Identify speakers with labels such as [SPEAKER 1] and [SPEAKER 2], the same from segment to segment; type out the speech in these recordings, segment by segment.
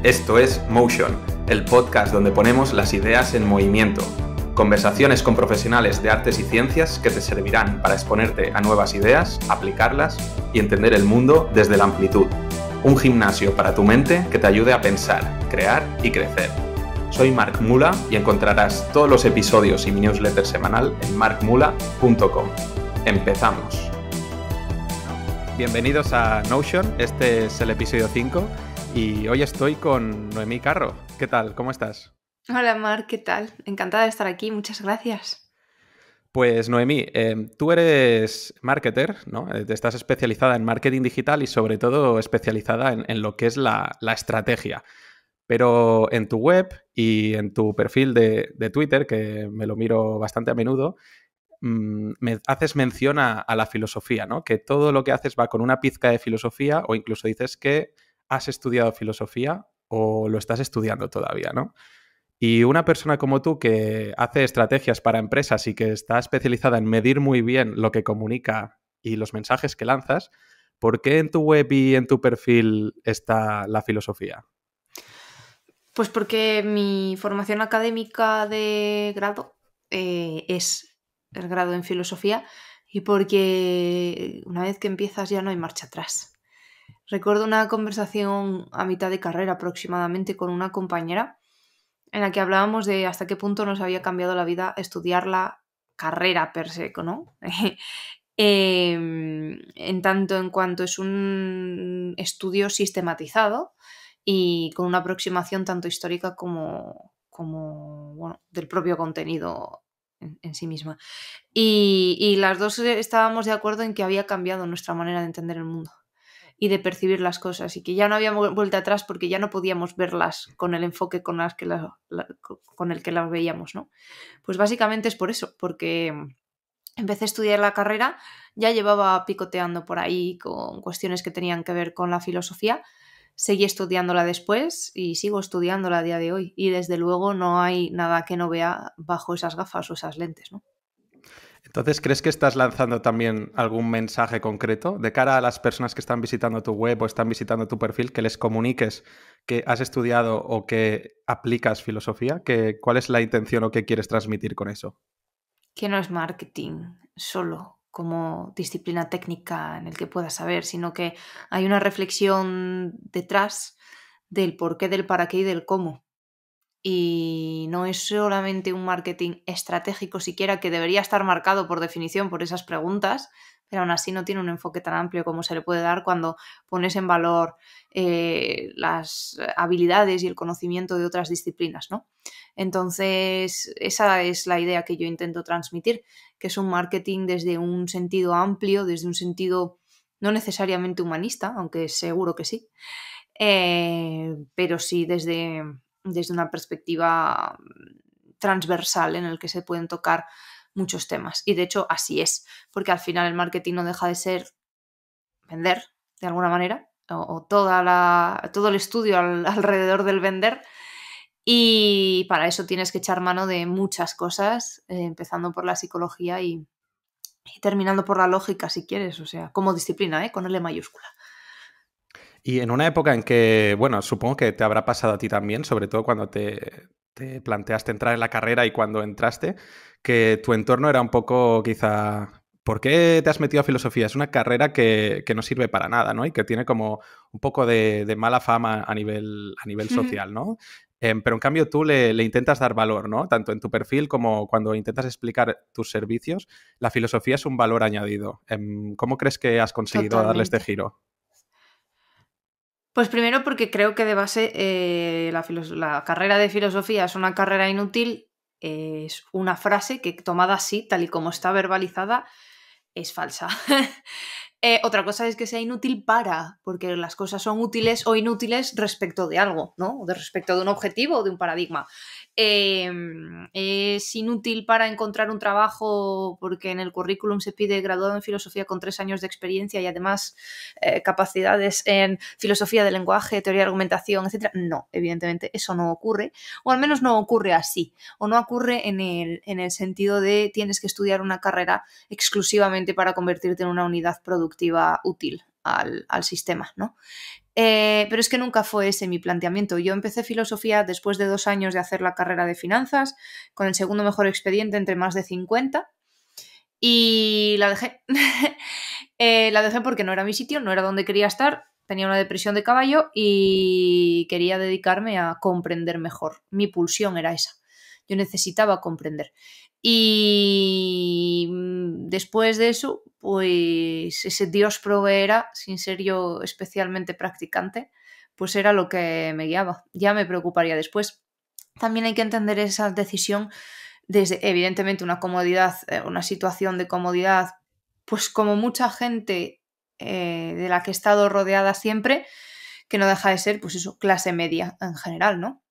[SPEAKER 1] Esto es Motion, el podcast donde ponemos las ideas en movimiento. Conversaciones con profesionales de artes y ciencias que te servirán para exponerte a nuevas ideas, aplicarlas y entender el mundo desde la amplitud. Un gimnasio para tu mente que te ayude a pensar, crear y crecer. Soy Marc Mula y encontrarás todos los episodios y mi newsletter semanal en marcmula.com. ¡Empezamos! Bienvenidos a Notion, este es el episodio 5 y hoy estoy con Noemí Carro. ¿Qué tal? ¿Cómo estás?
[SPEAKER 2] Hola Marc, ¿qué tal? Encantada de estar aquí, muchas gracias.
[SPEAKER 1] Pues Noemí, tú eres marketer, ¿no? Estás especializada en marketing digital y sobre todo especializada en lo que es la estrategia. Pero en tu web y en tu perfil de Twitter, que me lo miro bastante a menudo, me haces mención a la filosofía, ¿no? Que todo lo que haces va con una pizca de filosofía o incluso dices que has estudiado filosofía o lo estás estudiando todavía, ¿no? Y una persona como tú que hace estrategias para empresas y que está especializada en medir muy bien lo que comunica y los mensajes que lanzas, ¿por qué en tu web y en tu perfil está la filosofía?
[SPEAKER 2] Pues porque mi formación académica de grado es el grado en filosofía y porque una vez que empiezas ya no hay marcha atrás. Recuerdo una conversación a mitad de carrera aproximadamente con una compañera en la que hablábamos de hasta qué punto nos había cambiado la vida estudiar la carrera per se, ¿no? En tanto en cuanto es un estudio sistematizado y con una aproximación tanto histórica como bueno, del propio contenido en sí misma. Y las dos estábamos de acuerdo en que había cambiado nuestra manera de entender el mundo y de percibir las cosas y que ya no había vuelta atrás porque ya no podíamos verlas con el enfoque con el que las veíamos, ¿no? Pues básicamente es por eso, porque empecé a estudiar la carrera, ya llevaba picoteando por ahí con cuestiones que tenían que ver con la filosofía, seguí estudiándola después y sigo estudiándola a día de hoy y desde luego no hay nada que no vea bajo esas gafas o esas lentes, ¿no?
[SPEAKER 1] Entonces, ¿crees que estás lanzando también algún mensaje concreto de cara a las personas que están visitando tu web o están visitando tu perfil, que les comuniques que has estudiado o que aplicas filosofía? ¿Cuál es la intención o qué quieres transmitir con eso?
[SPEAKER 2] Que no es marketing solo como disciplina técnica en el que puedas saber, sino que hay una reflexión detrás del porqué, del para qué y del cómo. Y no es solamente un marketing estratégico siquiera, que debería estar marcado por definición por esas preguntas, pero aún así no tiene un enfoque tan amplio como se le puede dar cuando pones en valor las habilidades y el conocimiento de otras disciplinas, ¿no? Entonces, esa es la idea que yo intento transmitir, que es un marketing desde un sentido amplio, desde un sentido no necesariamente humanista, aunque seguro que sí, pero sí desde una perspectiva transversal en el que se pueden tocar muchos temas. Y de hecho así es, porque al final el marketing no deja de ser vender, de alguna manera, o todo el estudio alrededor del vender. Y para eso tienes que echar mano de muchas cosas, empezando por la psicología y terminando por la lógica, si quieres, o sea, como disciplina, con L mayúscula.
[SPEAKER 1] Y en una época en que, bueno, supongo que te habrá pasado a ti también, sobre todo cuando te planteaste entrar en la carrera y cuando entraste, que tu entorno era un poco quizá, ¿por qué te has metido a filosofía? Es una carrera que no sirve para nada, ¿no? Y que tiene como un poco de mala fama a nivel social, ¿no? Pero en cambio tú le intentas dar valor, ¿no? Tanto en tu perfil como cuando intentas explicar tus servicios, la filosofía es un valor añadido. ¿Cómo crees que has conseguido darle este
[SPEAKER 2] Totalmente.
[SPEAKER 1] giro?
[SPEAKER 2] Pues primero porque creo que de base la carrera de filosofía es una carrera inútil, es una frase que tomada así, tal y como está verbalizada, es falsa. Otra cosa es que sea inútil porque las cosas son útiles o inútiles respecto de algo, ¿no? Respecto de un objetivo o de un paradigma. Es inútil para encontrar un trabajo porque en el currículum se pide graduado en filosofía con 3 años de experiencia y además capacidades en filosofía del lenguaje, teoría de argumentación, etc. No, evidentemente eso no ocurre, o al menos no ocurre así, o no ocurre en el sentido de tienes que estudiar una carrera exclusivamente para convertirte en una unidad productiva útil. al sistema, ¿no? Pero es que nunca fue ese mi planteamiento. Yo empecé filosofía después de 2 años de hacer la carrera de finanzas, con el segundo mejor expediente entre más de 50, y la dejé. La dejé porque no era mi sitio, no era donde quería estar, tenía una depresión de caballo y quería dedicarme a comprender mejor. Mi pulsión era esa. Yo necesitaba comprender. Y después de eso, pues ese Dios proveerá, sin ser yo especialmente practicante, pues era lo que me guiaba. Ya me preocuparía después. También hay que entender esa decisión desde, evidentemente, una comodidad, una situación de comodidad, pues como mucha gente de la que he estado rodeada siempre, que no deja de ser, pues eso, clase media en general, ¿no?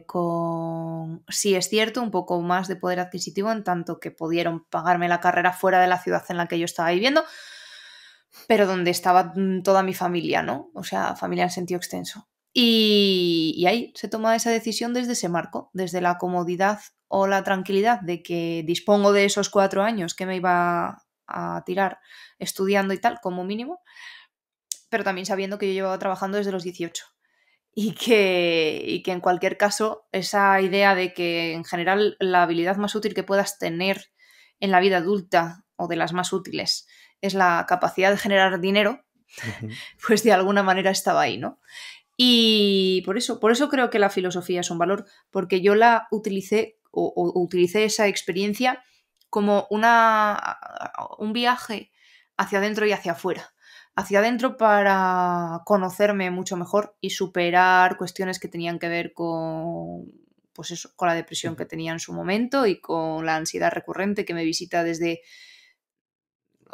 [SPEAKER 2] Con, sí es cierto, un poco más de poder adquisitivo en tanto que pudieron pagarme la carrera fuera de la ciudad en la que yo estaba viviendo, pero donde estaba toda mi familia, ¿no? O sea, familia en sentido extenso. Y ahí se toma esa decisión desde ese marco, desde la comodidad o la tranquilidad de que dispongo de esos 4 años que me iba a tirar estudiando y tal, como mínimo, pero también sabiendo que yo llevaba trabajando desde los 18. Y que en cualquier caso, esa idea de que en general la habilidad más útil que puedas tener en la vida adulta, o de las más útiles, es la capacidad de generar dinero, pues de alguna manera estaba ahí, ¿no? Y por eso creo que la filosofía es un valor, porque yo la utilicé o utilicé esa experiencia como un viaje hacia adentro y hacia afuera. Hacia adentro para conocerme mucho mejor y superar cuestiones que tenían que ver con, pues eso, con la depresión que tenía en su momento y con la ansiedad recurrente que me visita desde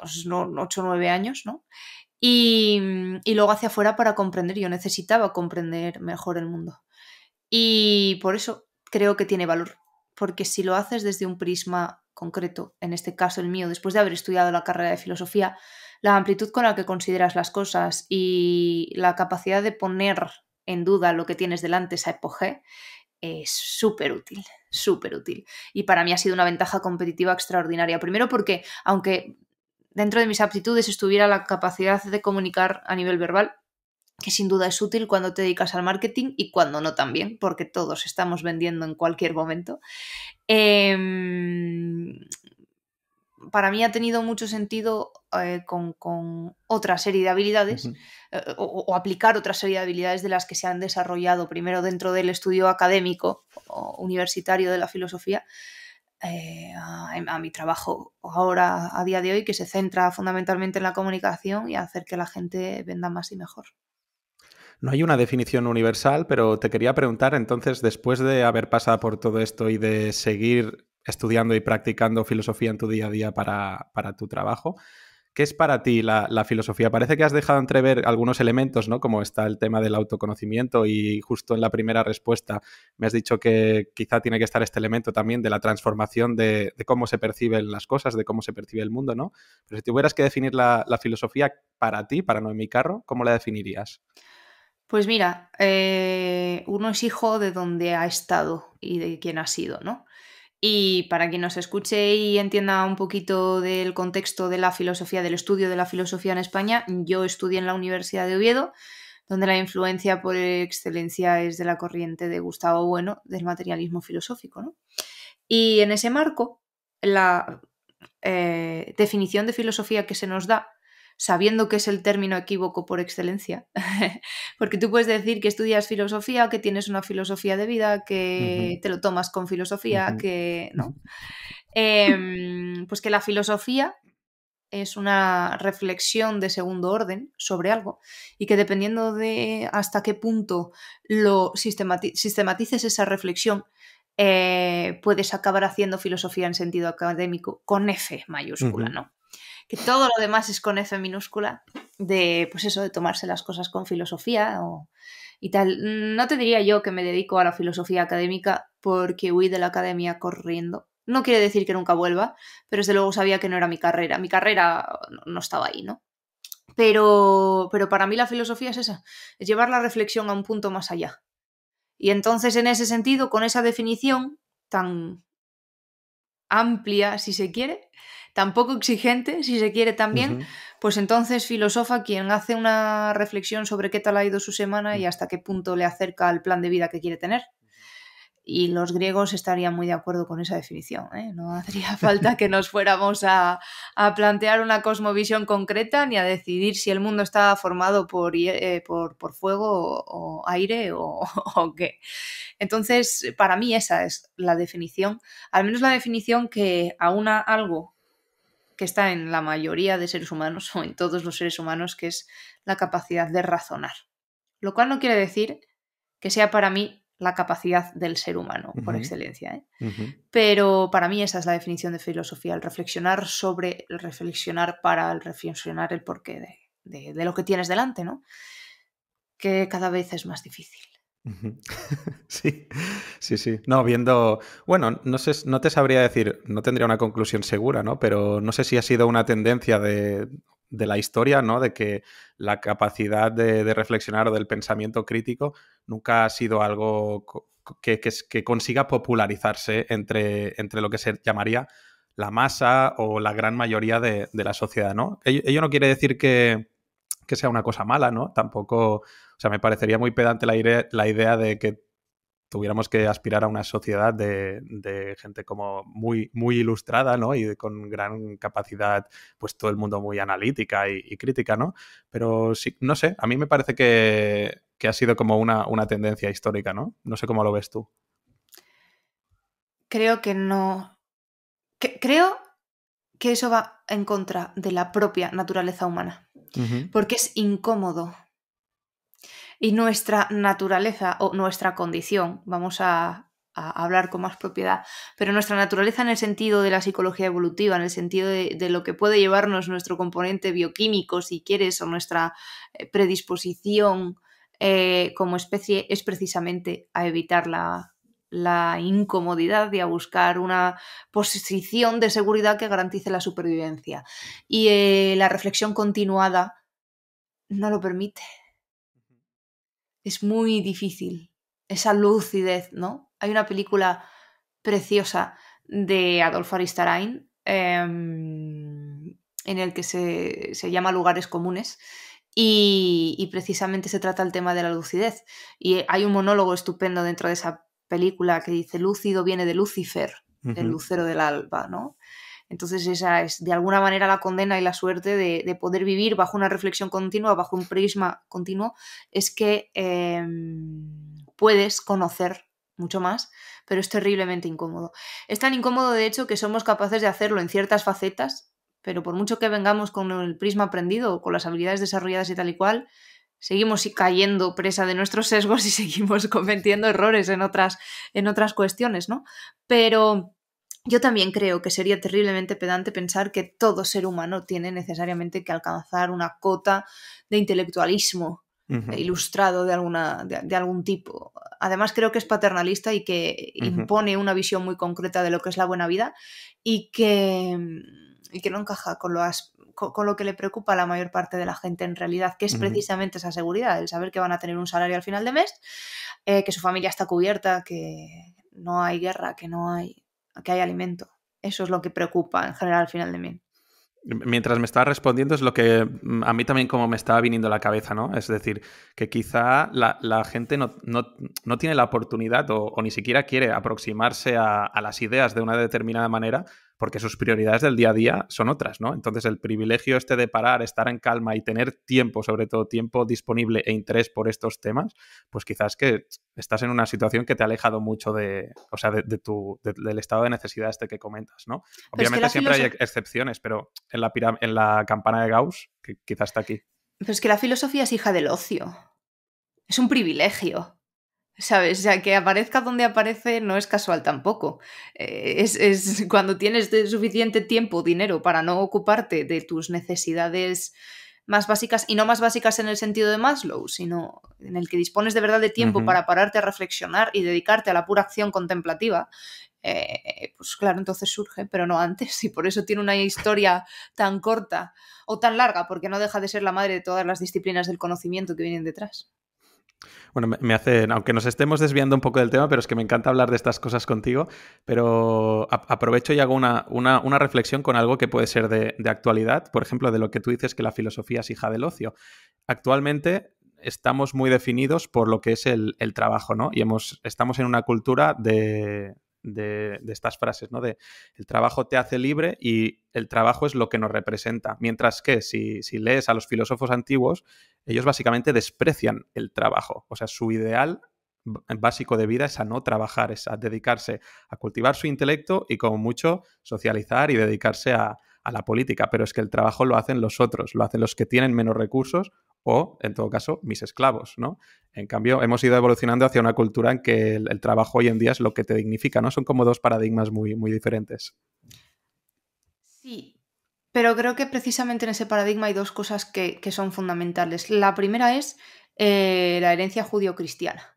[SPEAKER 2] los 8 o 9 años, ¿no? Y luego hacia afuera para comprender. Yo necesitaba comprender mejor el mundo. Y por eso creo que tiene valor. Porque si lo haces desde un prisma concreto, en este caso el mío, después de haber estudiado la carrera de filosofía, la amplitud con la que consideras las cosas y la capacidad de poner en duda lo que tienes delante, esa epogé, es súper útil, súper útil. Y para mí ha sido una ventaja competitiva extraordinaria. Primero porque, aunque dentro de mis aptitudes estuviera la capacidad de comunicar a nivel verbal, que sin duda es útil cuando te dedicas al marketing y cuando no también, porque todos estamos vendiendo en cualquier momento. Para mí ha tenido mucho sentido con otra serie de habilidades o aplicar otra serie de habilidades de las que se han desarrollado primero dentro del estudio académico o universitario de la filosofía a mi trabajo ahora a día de hoy, que se centra fundamentalmente en la comunicación y hacer que la gente venda más y mejor.
[SPEAKER 1] No hay una definición universal, pero te quería preguntar entonces, después de haber pasado por todo esto y de seguir estudiando y practicando filosofía en tu día a día para tu trabajo, ¿qué es para ti la filosofía? Parece que has dejado entrever algunos elementos, ¿no? Como está el tema del autoconocimiento y justo en la primera respuesta me has dicho que quizá tiene que estar este elemento también de la transformación de cómo se perciben las cosas, de cómo se percibe el mundo, ¿no? Pero si tuvieras que definir la filosofía para ti, para Noemí Carro, ¿cómo la definirías?
[SPEAKER 2] Pues mira, uno es hijo de donde ha estado y de quién ha sido, ¿no? Y para quien nos escuche y entienda un poquito del contexto de la filosofía, del estudio de la filosofía en España, yo estudié en la Universidad de Oviedo, donde la influencia por excelencia es de la corriente de Gustavo Bueno, del materialismo filosófico, ¿no? Y en ese marco, la definición de filosofía que se nos da, sabiendo que es el término equívoco por excelencia, porque tú puedes decir que estudias filosofía, que tienes una filosofía de vida, que te lo tomas con filosofía, que no. Pues que la filosofía es una reflexión de segundo orden sobre algo y que dependiendo de hasta qué punto lo sistematices esa reflexión, puedes acabar haciendo filosofía en sentido académico con F mayúscula, ¿no? Que todo lo demás es con F minúscula, de pues eso, de tomarse las cosas con filosofía y tal. No te diría yo que me dedico a la filosofía académica porque huí de la academia corriendo. No quiere decir que nunca vuelva, pero desde luego sabía que no era mi carrera. Mi carrera no estaba ahí, ¿no? Pero para mí la filosofía es esa, es llevar la reflexión a un punto más allá. Y entonces, en ese sentido, con esa definición tan amplia, si se quiere, tan poco exigente, si se quiere también,
[SPEAKER 1] Ujú.
[SPEAKER 2] pues entonces filosofa quien hace una reflexión sobre qué tal ha ido su semana y hasta qué punto le acerca al plan de vida que quiere tener. Y los griegos estarían muy de acuerdo con esa definición, ¿eh? No haría falta que nos fuéramos a plantear una cosmovisión concreta ni a decidir si el mundo está formado por fuego o aire o qué. Entonces, para mí esa es la definición, al menos la definición que aúna algo que está en la mayoría de seres humanos o en todos los seres humanos, que es la capacidad de razonar. Lo cual no quiere decir que sea para mí la capacidad del ser humano por
[SPEAKER 1] Ujú.
[SPEAKER 2] excelencia, ¿eh?
[SPEAKER 1] Ujú.
[SPEAKER 2] Pero para mí esa es la definición de filosofía, el reflexionar para el reflexionar el porqué de lo que tienes delante, ¿no? Que cada vez es más difícil.
[SPEAKER 1] Ujú. Sí, sí, sí. No, viendo, bueno, no sé, no te sabría decir, no tendría una conclusión segura, ¿no? Pero no sé si ha sido una tendencia de la historia, ¿no? De que la capacidad de reflexionar o del pensamiento crítico nunca ha sido algo que consiga popularizarse entre lo que se llamaría la masa o la gran mayoría de la sociedad, ¿no? Ello no quiere decir que sea una cosa mala, ¿no? Tampoco, o sea, me parecería muy pedante la idea de que tuviéramos que aspirar a una sociedad de gente como muy, muy ilustrada, ¿no? Y con gran capacidad, pues todo el mundo muy analítica y crítica, ¿no? Pero sí, no sé, a mí me parece que ha sido como una tendencia histórica, ¿no? No sé cómo lo ves tú.
[SPEAKER 2] Creo que no. Creo que eso va en contra de la propia naturaleza humana,
[SPEAKER 1] Ujú.
[SPEAKER 2] porque es incómodo. Y nuestra naturaleza o nuestra condición, vamos a hablar con más propiedad, pero nuestra naturaleza en el sentido de la psicología evolutiva, en el sentido de lo que puede llevarnos nuestro componente bioquímico, si quieres, o nuestra predisposición como especie, es precisamente a evitar la incomodidad y a buscar una posición de seguridad que garantice la supervivencia. Y la reflexión continuada no lo permite. Es muy difícil. Esa lucidez, ¿no? Hay una película preciosa de Adolfo Aristarain en el que se llama Lugares Comunes y precisamente se trata el tema de la lucidez. Y hay un monólogo estupendo dentro de esa película que dice: lúcido viene de Lucifer, el
[SPEAKER 1] Ujú.
[SPEAKER 2] lucero del alba, ¿no? Entonces esa es de alguna manera la condena y la suerte de poder vivir bajo una reflexión continua, bajo un prisma continuo, es que puedes conocer mucho más, pero es terriblemente incómodo. Es tan incómodo, de hecho, que somos capaces de hacerlo en ciertas facetas, pero por mucho que vengamos con el prisma aprendido o con las habilidades desarrolladas y tal y cual, seguimos cayendo presa de nuestros sesgos y seguimos cometiendo errores en otras cuestiones, ¿no? Pero yo también creo que sería terriblemente pedante pensar que todo ser humano tiene necesariamente que alcanzar una cota de intelectualismo
[SPEAKER 1] Ujú.
[SPEAKER 2] ilustrado de algún tipo. Además, creo que es paternalista y que
[SPEAKER 1] Ujú.
[SPEAKER 2] impone una visión muy concreta de lo que es la buena vida y que no encaja con lo que le preocupa a la mayor parte de la gente en realidad, que es
[SPEAKER 1] Ujú.
[SPEAKER 2] precisamente esa seguridad, el saber que van a tener un salario al final de mes, que su familia está cubierta, que no hay guerra, que hay alimento. Eso es lo que preocupa en general al final de mes.
[SPEAKER 1] Mientras me estaba respondiendo es lo que a mí también como me estaba viniendo a la cabeza, ¿no? Es decir, que quizá la gente no tiene la oportunidad o ni siquiera quiere aproximarse a las ideas de una determinada manera porque sus prioridades del día a día son otras, ¿no? Entonces el privilegio este de parar, estar en calma y tener tiempo, sobre todo tiempo disponible e interés por estos temas, pues quizás que estás en una situación que te ha alejado mucho o sea, del estado de necesidad este que comentas, ¿no?
[SPEAKER 2] Pero es que
[SPEAKER 1] Obviamente siempre hay excepciones, pero en la campana de Gauss, que quizás está aquí.
[SPEAKER 2] la filosofía es hija del ocio. Es un privilegio. ¿Sabes? O sea, que aparezca donde aparece no es casual tampoco. Es cuando tienes suficiente tiempo, dinero para no ocuparte de tus necesidades más básicas, y no más básicas en el sentido de Maslow, sino en el que dispones de verdad de tiempo
[SPEAKER 1] Ujú.
[SPEAKER 2] para pararte a reflexionar y dedicarte a la pura acción contemplativa, pues claro, entonces surge, pero no antes, y por eso tiene una historia tan corta o tan larga, porque no deja de ser la madre de todas las disciplinas del conocimiento que vienen detrás.
[SPEAKER 1] Bueno, me hace, aunque nos estemos desviando un poco del tema, pero es que me encanta hablar de estas cosas contigo, pero aprovecho y hago una reflexión con algo que puede ser de actualidad, por ejemplo, de lo que tú dices que la filosofía es hija del ocio. Actualmente estamos muy definidos por lo que es el trabajo, ¿no? Y estamos en una cultura de estas frases, ¿no? De el trabajo te hace libre y el trabajo es lo que nos representa. Mientras que si lees a los filósofos antiguos, ellos básicamente desprecian el trabajo. O sea, su ideal básico de vida es a no trabajar, es a dedicarse a cultivar su intelecto y como mucho socializar y dedicarse a la política. Pero es que el trabajo lo hacen los otros, lo hacen los que tienen menos recursos o, en todo caso, mis esclavos, ¿no? En cambio, hemos ido evolucionando hacia una cultura en que el trabajo hoy en día es lo que te dignifica, ¿no? Son como dos paradigmas muy, muy diferentes.
[SPEAKER 2] Sí, pero creo que precisamente en ese paradigma hay dos cosas que son fundamentales. La primera es la herencia judío-cristiana,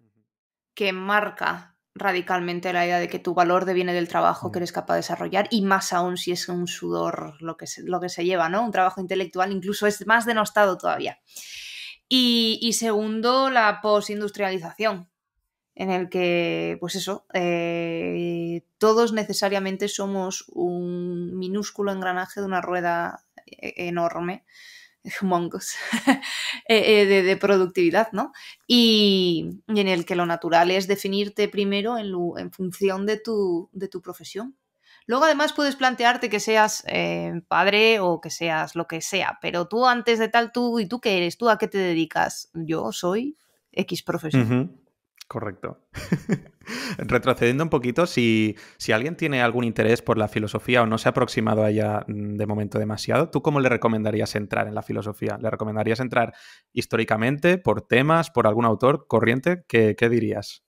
[SPEAKER 2] que marca radicalmente la idea de que tu valor deviene del trabajo que eres capaz de desarrollar, y más aún si es un sudor lo que se lleva, ¿no? Un trabajo intelectual incluso es más denostado todavía. Y segundo, la posindustrialización, en el que, pues eso, todos necesariamente somos un minúsculo engranaje de una rueda enorme, humongous, de productividad, ¿no? Y en el que lo natural es definirte primero en función de tu profesión. Luego, además, puedes plantearte que seas padre o que seas lo que sea, pero tú antes de tal, ¿y tú qué eres? ¿Tú a qué te dedicas? Yo soy X profesión.
[SPEAKER 1] Correcto. Retrocediendo un poquito, si alguien tiene algún interés por la filosofía o no se ha aproximado a ella de momento demasiado, ¿tú cómo le recomendarías entrar en la filosofía? ¿Le recomendarías entrar históricamente, por temas, por algún autor, corriente? ¿Qué dirías?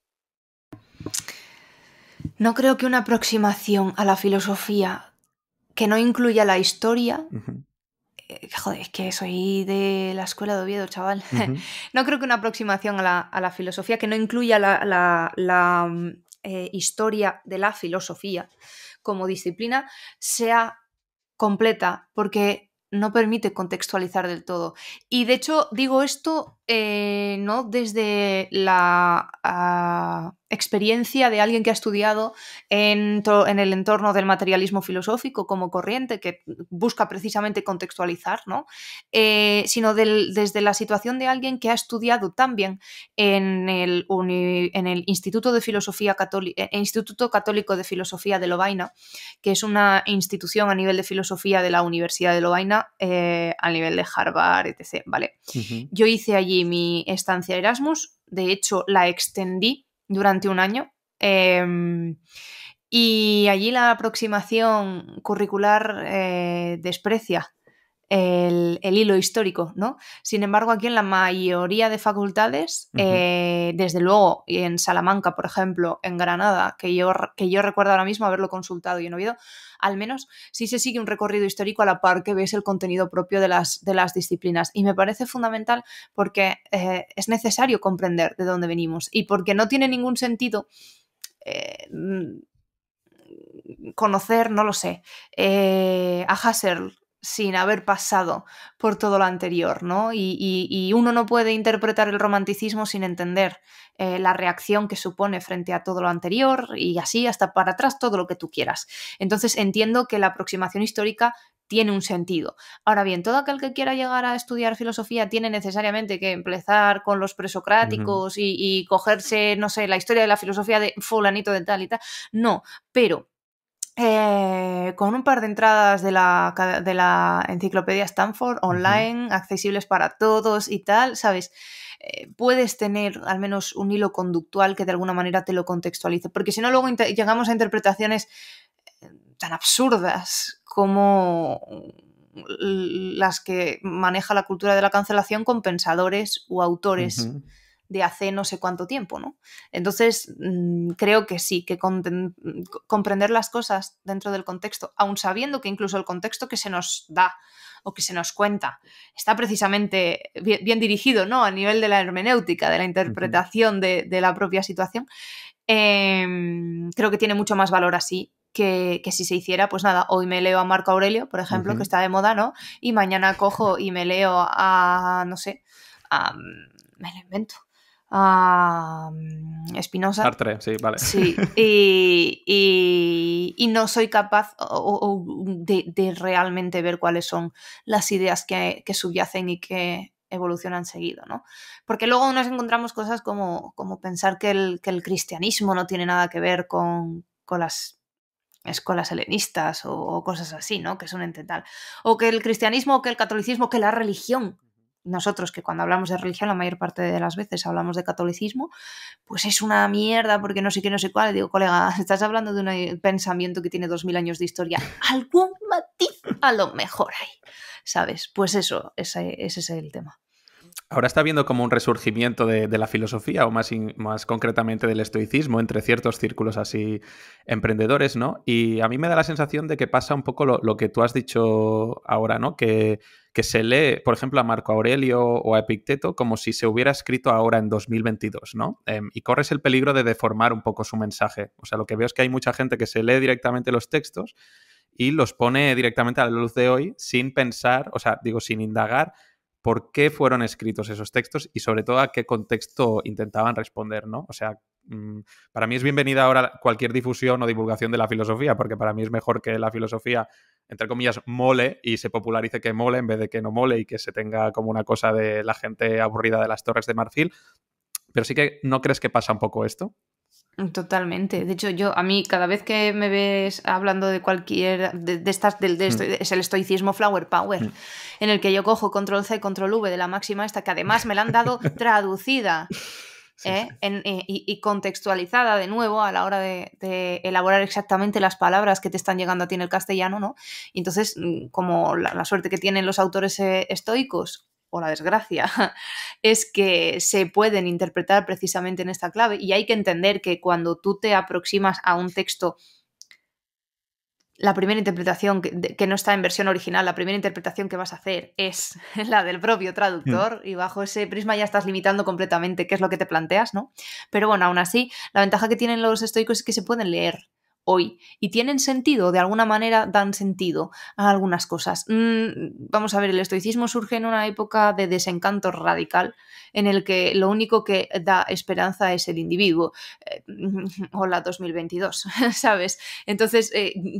[SPEAKER 2] No creo que una aproximación a la filosofía que no incluya la historia... Joder, es que soy de la escuela de Oviedo, chaval. No creo que una aproximación a la filosofía que no incluya la historia de la filosofía como disciplina sea completa, porque no permite contextualizar del todo. Y de hecho digo esto no desde la experiencia de alguien que ha estudiado en el entorno del materialismo filosófico como corriente, que busca precisamente contextualizar, ¿no? Sino desde la situación de alguien que ha estudiado también en el Instituto de Filosofía Instituto Católico de Filosofía de Lovaina, que es una institución a nivel de filosofía de la Universidad de Lovaina, a nivel de Harvard, etc. ¿Vale? Yo hice allí mi estancia Erasmus, de hecho la extendí durante un año, y allí la aproximación curricular desprecia el hilo histórico, ¿no? Sin embargo, aquí en la mayoría de facultades, desde luego, y en Salamanca, por ejemplo, en Granada, que yo recuerdo ahora mismo haberlo consultado y en Oviedo, al menos sí se sigue un recorrido histórico a la par que ves el contenido propio de las disciplinas. Y me parece fundamental porque es necesario comprender de dónde venimos y porque no tiene ningún sentido conocer, no lo sé, a Husserl sin haber pasado por todo lo anterior, ¿no? Y uno no puede interpretar el romanticismo sin entender la reacción que supone frente a todo lo anterior y así hasta para atrás todo lo que tú quieras. Entonces entiendo que la aproximación histórica tiene un sentido. Ahora bien, todo aquel que quiera llegar a estudiar filosofía tiene necesariamente que empezar con los presocráticos y cogerse, no sé, la historia de la filosofía de fulanito de tal y tal. No, pero con un par de entradas de la enciclopedia Stanford online, accesibles para todos y tal, ¿sabes? Puedes tener al menos un hilo conductual que de alguna manera te lo contextualice, porque si no luego llegamos a interpretaciones tan absurdas como las que maneja la cultura de la cancelación con pensadores u autores de hace no sé cuánto tiempo, ¿no? Entonces, creo que sí, que comprender las cosas dentro del contexto, aun sabiendo que incluso el contexto que se nos da o que se nos cuenta está precisamente bien dirigido, ¿no? A nivel de la hermenéutica, de la interpretación de la propia situación, creo que tiene mucho más valor así que si se hiciera, pues nada, hoy me leo a Marco Aurelio, por ejemplo, que está de moda, ¿no? Y mañana cojo y me leo a, no sé, me lo invento, a Spinoza.
[SPEAKER 1] Sartre, sí, vale.
[SPEAKER 2] Sí, y no soy capaz de realmente ver cuáles son las ideas que subyacen y que evolucionan seguido, ¿no? Porque luego nos encontramos cosas como pensar que el cristianismo no tiene nada que ver con las escuelas helenistas o cosas así, ¿no? Que es un ente tal. O que el cristianismo, o que el catolicismo, que la religión. Nosotros, que cuando hablamos de religión, la mayor parte de las veces hablamos de catolicismo, pues es una mierda porque no sé qué, no sé cuál. Digo, colega, estás hablando de un pensamiento que tiene 2000 años de historia. Algún matiz a lo mejor hay, ¿sabes? Pues eso, ese es el tema.
[SPEAKER 1] Ahora está viendo como un resurgimiento de la filosofía, o más concretamente del estoicismo, entre ciertos círculos así emprendedores, ¿no? Y a mí me da la sensación de que pasa un poco lo que tú has dicho ahora, ¿no? Que se lee, por ejemplo, a Marco Aurelio o a Epicteto como si se hubiera escrito ahora en 2022, ¿no? Y corres el peligro de deformar un poco su mensaje. O sea, lo que veo es que hay mucha gente que se lee directamente los textos y los pone directamente a la luz de hoy sin pensar, o sea, digo, sin indagar por qué fueron escritos esos textos y sobre todo a qué contexto intentaban responder, ¿no? O sea, para mí es bienvenida ahora cualquier difusión o divulgación de la filosofía, porque para mí es mejor que la filosofía, entre comillas, mole y se popularice que mole en vez de que no mole y que se tenga como una cosa de la gente aburrida de las Torres de Marfil. Pero sí que ¿no crees que pasa un poco esto?
[SPEAKER 2] Totalmente. De hecho, a mí, cada vez que me ves hablando de cualquier de estas, es el estoicismo flower power, en el que yo cojo control C, control V de la máxima esta, que además me la han dado traducida.
[SPEAKER 1] Sí, sí.
[SPEAKER 2] Y contextualizada de nuevo a la hora de elaborar exactamente las palabras que te están llegando a ti en el castellano, ¿no? Y entonces, como la suerte que tienen los autores estoicos, o la desgracia, es que se pueden interpretar precisamente en esta clave, y hay que entender que cuando tú te aproximas a un texto, la primera interpretación que no está en versión original, la primera interpretación que vas a hacer es la del propio traductor, y bajo ese prisma ya estás limitando completamente qué es lo que te planteas, ¿no? Pero bueno, aún así, la ventaja que tienen los estoicos es que se pueden leer hoy y tienen sentido, de alguna manera dan sentido a algunas cosas. Vamos a ver, el estoicismo surge en una época de desencanto radical en el que lo único que da esperanza es el individuo. Hola 2022, ¿sabes? Entonces,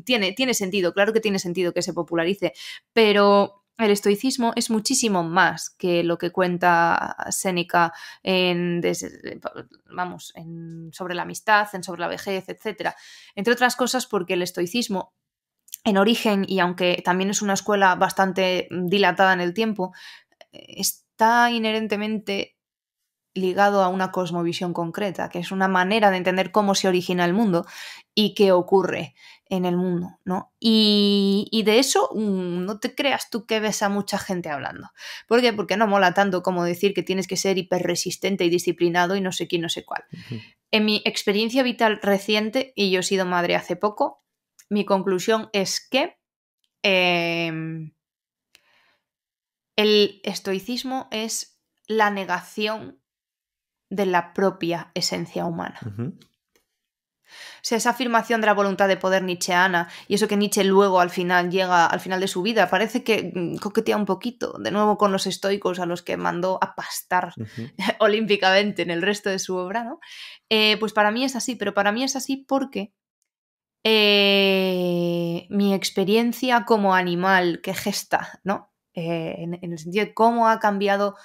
[SPEAKER 2] tiene sentido, claro que tiene sentido que se popularice, pero el estoicismo es muchísimo más que lo que cuenta Séneca sobre la amistad, sobre la vejez, etc. Entre otras cosas porque el estoicismo, en origen, y aunque también es una escuela bastante dilatada en el tiempo, está inherentemente ligado a una cosmovisión concreta, que es una manera de entender cómo se origina el mundo y qué ocurre en el mundo, ¿no? Y de eso no te creas tú que ves a mucha gente hablando. ¿Por qué? Porque no mola tanto como decir que tienes que ser hiperresistente y disciplinado y no sé quién, no sé cuál. En mi experiencia vital reciente, y yo he sido madre hace poco, mi conclusión es que el estoicismo es la negación de la propia esencia humana. O sea, esa afirmación de la voluntad de poder nietzscheana, y eso que Nietzsche luego al final llega al final de su vida, parece que coquetea un poquito, de nuevo con los estoicos a los que mandó a pastar olímpicamente en el resto de su obra, ¿no? Pues para mí es así, pero para mí es así porque mi experiencia como animal que gesta, ¿no? En el sentido de cómo ha cambiado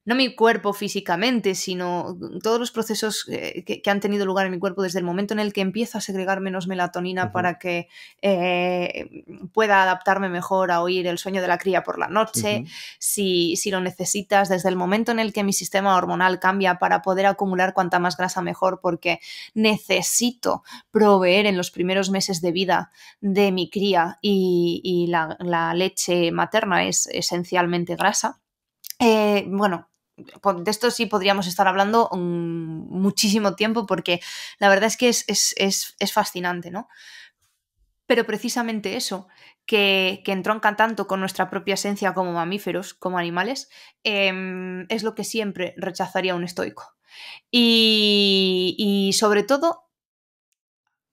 [SPEAKER 2] no mi cuerpo físicamente, sino todos los procesos que han tenido lugar en mi cuerpo desde el momento en el que empiezo a segregar menos melatonina para que pueda adaptarme mejor a oír el sueño de la cría por la noche, si lo necesitas, desde el momento en el que mi sistema hormonal cambia para poder acumular cuanta más grasa mejor, porque necesito proveer en los primeros meses de vida de mi cría y la leche materna es esencialmente grasa. Bueno, de esto sí podríamos estar hablando muchísimo tiempo porque la verdad es que es fascinante, ¿no? Pero precisamente eso, que entronca tanto con nuestra propia esencia como mamíferos, como animales, es lo que siempre rechazaría un estoico. Y sobre todo,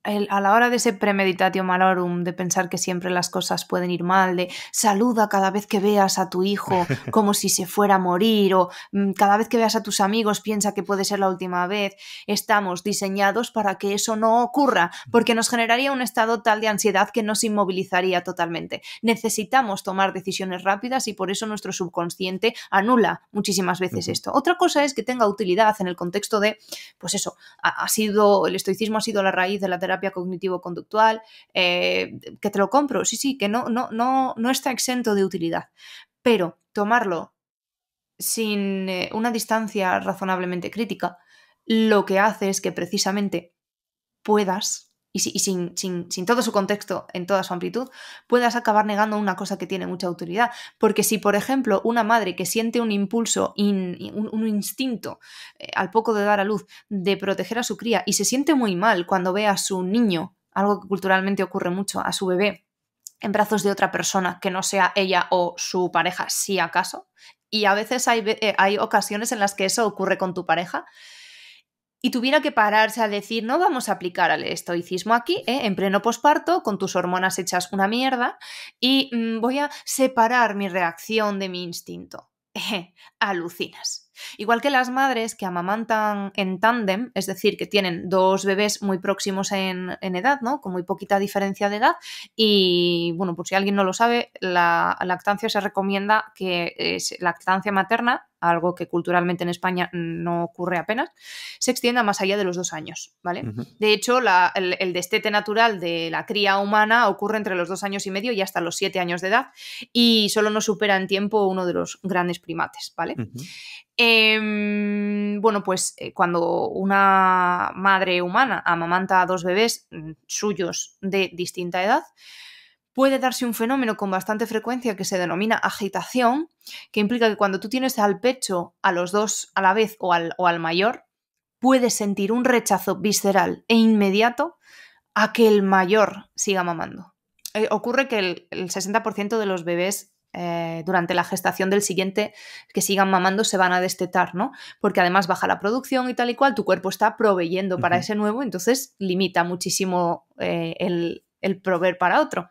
[SPEAKER 2] A la hora de ese premeditatio malorum, de pensar que siempre las cosas pueden ir mal, de saluda cada vez que veas a tu hijo como si se fuera a morir, o cada vez que veas a tus amigos piensa que puede ser la última vez, estamos diseñados para que eso no ocurra, porque nos generaría un estado tal de ansiedad que nos inmovilizaría totalmente. Necesitamos tomar decisiones rápidas y por eso nuestro subconsciente anula muchísimas veces esto. Otra cosa es que tenga utilidad en el contexto de, pues eso, el estoicismo ha sido la raíz de la terapia cognitivo-conductual, que te lo compro, sí, que no está exento de utilidad, pero tomarlo sin una distancia razonablemente crítica, lo que hace es que precisamente puedas, y sin todo su contexto, en toda su amplitud, puedas acabar negando una cosa que tiene mucha autoridad. Porque si, por ejemplo, una madre que siente un impulso, un instinto, al poco de dar a luz, de proteger a su cría, y se siente muy mal cuando ve a su niño, algo que culturalmente ocurre mucho, a su bebé, en brazos de otra persona que no sea ella o su pareja, si acaso, y a veces hay ocasiones en las que eso ocurre con tu pareja, y tuviera que pararse a decir, no vamos a aplicar al estoicismo aquí, en pleno posparto, con tus hormonas hechas una mierda, y voy a separar mi reacción de mi instinto. Alucinas. Igual que las madres que amamantan en tándem, es decir, que tienen dos bebés muy próximos en edad, ¿no? Con muy poquita diferencia de edad, y bueno, por si alguien no lo sabe, la lactancia se recomienda que es lactancia materna, algo que culturalmente en España no ocurre apenas, se extienda más allá de los 2 años, ¿vale? De hecho, el destete natural de la cría humana ocurre entre los 2 años y medio y hasta los 7 años de edad, y solo nos supera en tiempo uno de los grandes primates, ¿vale? Bueno, pues cuando una madre humana amamanta a dos bebés suyos de distinta edad, puede darse un fenómeno con bastante frecuencia que se denomina agitación, que implica que cuando tú tienes al pecho a los dos a la vez o al mayor, puedes sentir un rechazo visceral e inmediato a que el mayor siga mamando. Ocurre que el 60% de los bebés durante la gestación del siguiente que sigan mamando se van a destetar, ¿no? Porque además baja la producción y tal y cual, tu cuerpo está proveyendo para ese nuevo, entonces limita muchísimo el proveer para otro.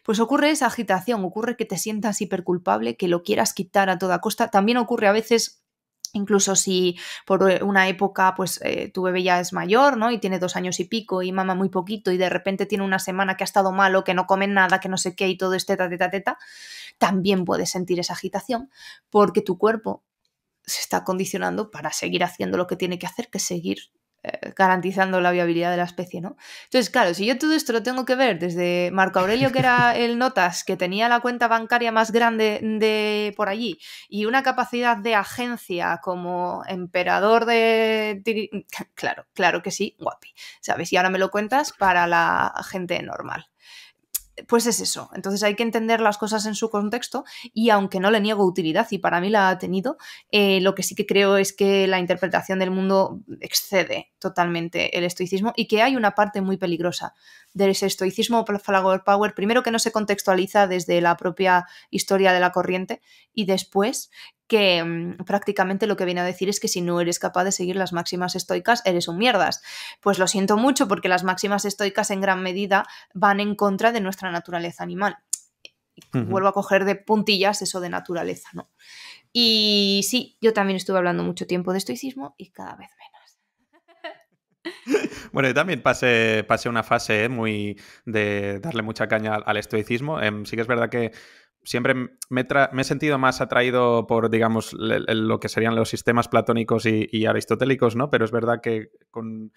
[SPEAKER 2] Pues ocurre esa agitación, ocurre que te sientas hiperculpable, que lo quieras quitar a toda costa. También ocurre a veces, incluso si por una época pues tu bebé ya es mayor, ¿no? Y tiene 2 años y pico y mama muy poquito y de repente tiene una semana que ha estado malo, que no come nada, que no sé qué y todo es teta, también puedes sentir esa agitación porque tu cuerpo se está condicionando para seguir haciendo lo que tiene que hacer, que es seguir garantizando la viabilidad de la especie, ¿no? Entonces, claro, si yo todo esto lo tengo que ver desde Marco Aurelio, que era el notas, que tenía la cuenta bancaria más grande de por allí, y una capacidad de agencia como emperador de... Claro que sí, guapi, ¿sabes? Y ahora me lo cuentas para la gente normal. Pues es eso. Entonces hay que entender las cosas en su contexto y aunque no le niego utilidad y para mí la ha tenido, lo que sí que creo es que la interpretación del mundo excede totalmente el estoicismo y que hay una parte muy peligrosa de ese estoicismo flower power, primero que no se contextualiza desde la propia historia de la corriente y después que prácticamente lo que viene a decir es que si no eres capaz de seguir las máximas estoicas, eres un mierdas. Pues lo siento mucho porque las máximas estoicas en gran medida van en contra de nuestra naturaleza animal. Vuelvo a coger de puntillas eso de naturaleza, ¿no? Y sí, yo también estuve hablando mucho tiempo de estoicismo y cada vez menos.
[SPEAKER 1] Bueno, yo también pasé una fase muy de darle mucha caña al estoicismo. Sí que es verdad que siempre me he sentido más atraído por, digamos, lo que serían los sistemas platónicos y aristotélicos, ¿no? Pero es verdad que con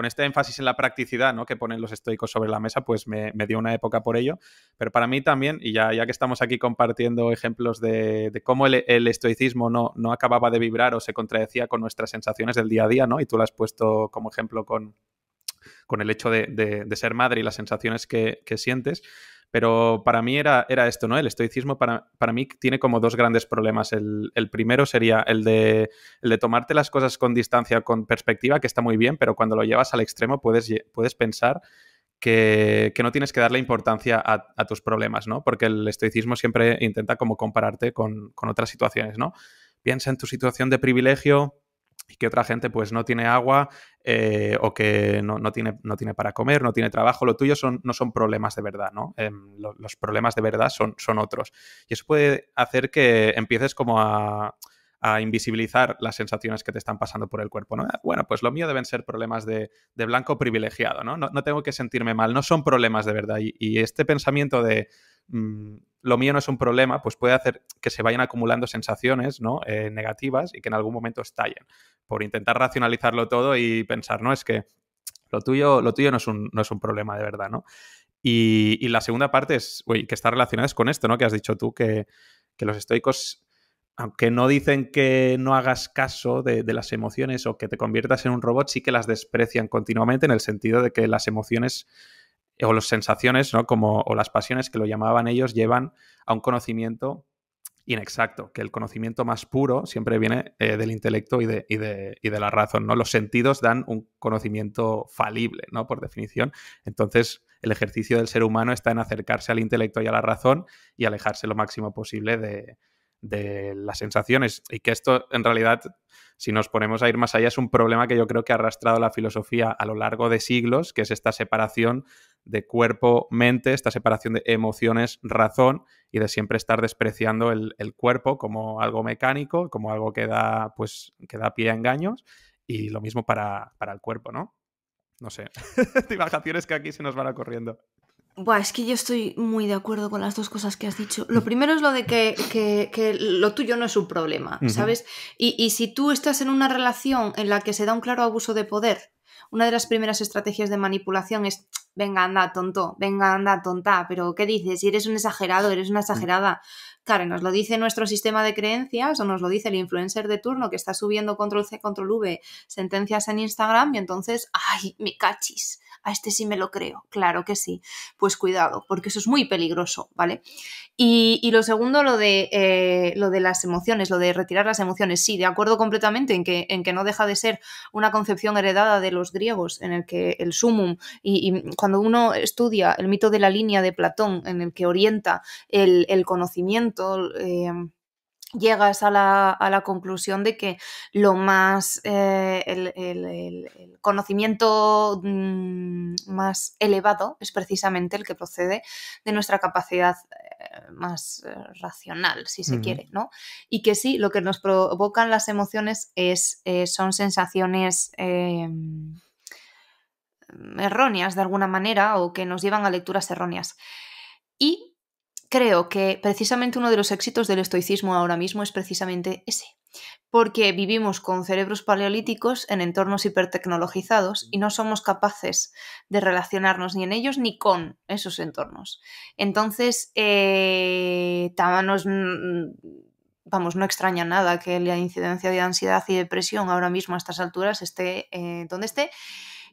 [SPEAKER 1] este énfasis en la practicidad, ¿no?, que ponen los estoicos sobre la mesa, pues me dio una época por ello. Pero para mí también, y ya que estamos aquí compartiendo ejemplos de cómo el estoicismo no acababa de vibrar o se contradecía con nuestras sensaciones del día a día, ¿no? Y tú lo has puesto como ejemplo con el hecho de ser madre y las sensaciones que sientes. Pero para mí era esto, ¿no? El estoicismo para mí tiene como dos grandes problemas. El primero sería el de tomarte las cosas con distancia, con perspectiva, que está muy bien, pero cuando lo llevas al extremo puedes pensar que no tienes que darle importancia a tus problemas, ¿no? Porque el estoicismo siempre intenta como compararte con otras situaciones, ¿no? Piensa en tu situación de privilegio y que otra gente pues no tiene agua o que no tiene para comer, no tiene trabajo. Lo tuyo no son problemas de verdad, ¿no? Los problemas de verdad son otros. Y eso puede hacer que empieces como a invisibilizar las sensaciones que te están pasando por el cuerpo, ¿no? Bueno, pues lo mío deben ser problemas de blanco privilegiado, ¿no? No tengo que sentirme mal, no son problemas de verdad. Y este pensamiento de lo mío no es un problema, pues puede hacer que se vayan acumulando sensaciones, ¿no? Negativas y que en algún momento estallen por intentar racionalizarlo todo y pensar, no, es que lo tuyo no es un problema de verdad, ¿no? Y la segunda parte es, que está relacionada con esto, ¿no? Que has dicho tú que los estoicos, aunque no dicen que no hagas caso de las emociones o que te conviertas en un robot, sí que las desprecian continuamente en el sentido de que las emociones o las sensaciones, ¿no? O las pasiones, que lo llamaban ellos, llevan a un conocimiento inexacto, que el conocimiento más puro siempre viene del intelecto y de la razón, ¿no? Los sentidos dan un conocimiento falible, ¿no? Por definición. Entonces, el ejercicio del ser humano está en acercarse al intelecto y a la razón y alejarse lo máximo posible de las sensaciones. Y que esto, en realidad, si nos ponemos a ir más allá, es un problema que yo creo que ha arrastrado la filosofía a lo largo de siglos, que es esta separación de cuerpo-mente, esta separación de emociones-razón, y de siempre estar despreciando el cuerpo como algo mecánico, como algo que da pie a engaños, y lo mismo para el cuerpo, ¿no? No sé, divagaciones que aquí se nos van ocurriendo.
[SPEAKER 2] Buah, es que yo estoy muy de acuerdo con las dos cosas que has dicho. Lo primero es lo de que lo tuyo no es un problema, ¿sabes? Y si tú estás en una relación en la que se da un claro abuso de poder, una de las primeras estrategias de manipulación es: venga, anda, tonto, venga, anda, tonta, pero ¿qué dices? Si eres un exagerado, eres una exagerada. Claro, nos lo dice nuestro sistema de creencias o nos lo dice el influencer de turno que está subiendo control C, control V sentencias en Instagram, y entonces, ¡ay, me cachis! A este sí me lo creo, claro que sí. Pues cuidado, porque eso es muy peligroso, ¿vale? Y lo segundo, lo de las emociones, lo de retirar las emociones. Sí, de acuerdo completamente en que no deja de ser una concepción heredada de los griegos, en el que el sumum, y cuando uno estudia el mito de la línea de Platón, en el que orienta el conocimiento, llegas a la conclusión de que lo más el conocimiento más elevado es precisamente el que procede de nuestra capacidad más racional, si se quiere, ¿no? Y que sí, lo que nos provocan las emociones son sensaciones erróneas de alguna manera, o que nos llevan a lecturas erróneas. Y creo que precisamente uno de los éxitos del estoicismo ahora mismo es precisamente ese, porque vivimos con cerebros paleolíticos en entornos hipertecnologizados y no somos capaces de relacionarnos ni en ellos ni con esos entornos. Entonces, no extraña nada que la incidencia de ansiedad y depresión ahora mismo a estas alturas esté donde esté,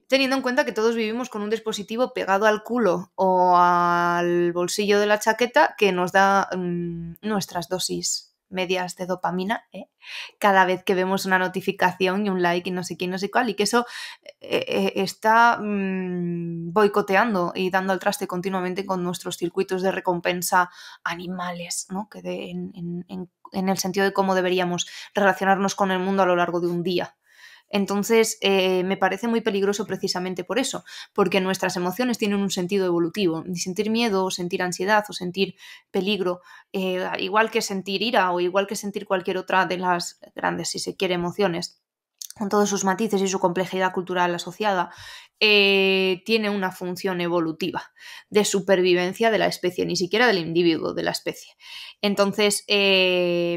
[SPEAKER 2] teniendo en cuenta que todos vivimos con un dispositivo pegado al culo o al bolsillo de la chaqueta que nos da nuestras dosis medias de dopamina, cada vez que vemos una notificación y un like y no sé quién, no sé cuál, y que eso está boicoteando y dando al traste continuamente con nuestros circuitos de recompensa animales, ¿no? En el sentido de cómo deberíamos relacionarnos con el mundo a lo largo de un día. Entonces, me parece muy peligroso precisamente por eso, porque nuestras emociones tienen un sentido evolutivo. Y sentir miedo, o sentir ansiedad, o sentir peligro, igual que sentir ira, o igual que sentir cualquier otra de las grandes, si se quiere, emociones, con todos sus matices y su complejidad cultural asociada, tiene una función evolutiva de supervivencia de la especie, ni siquiera del individuo, de la especie. Entonces,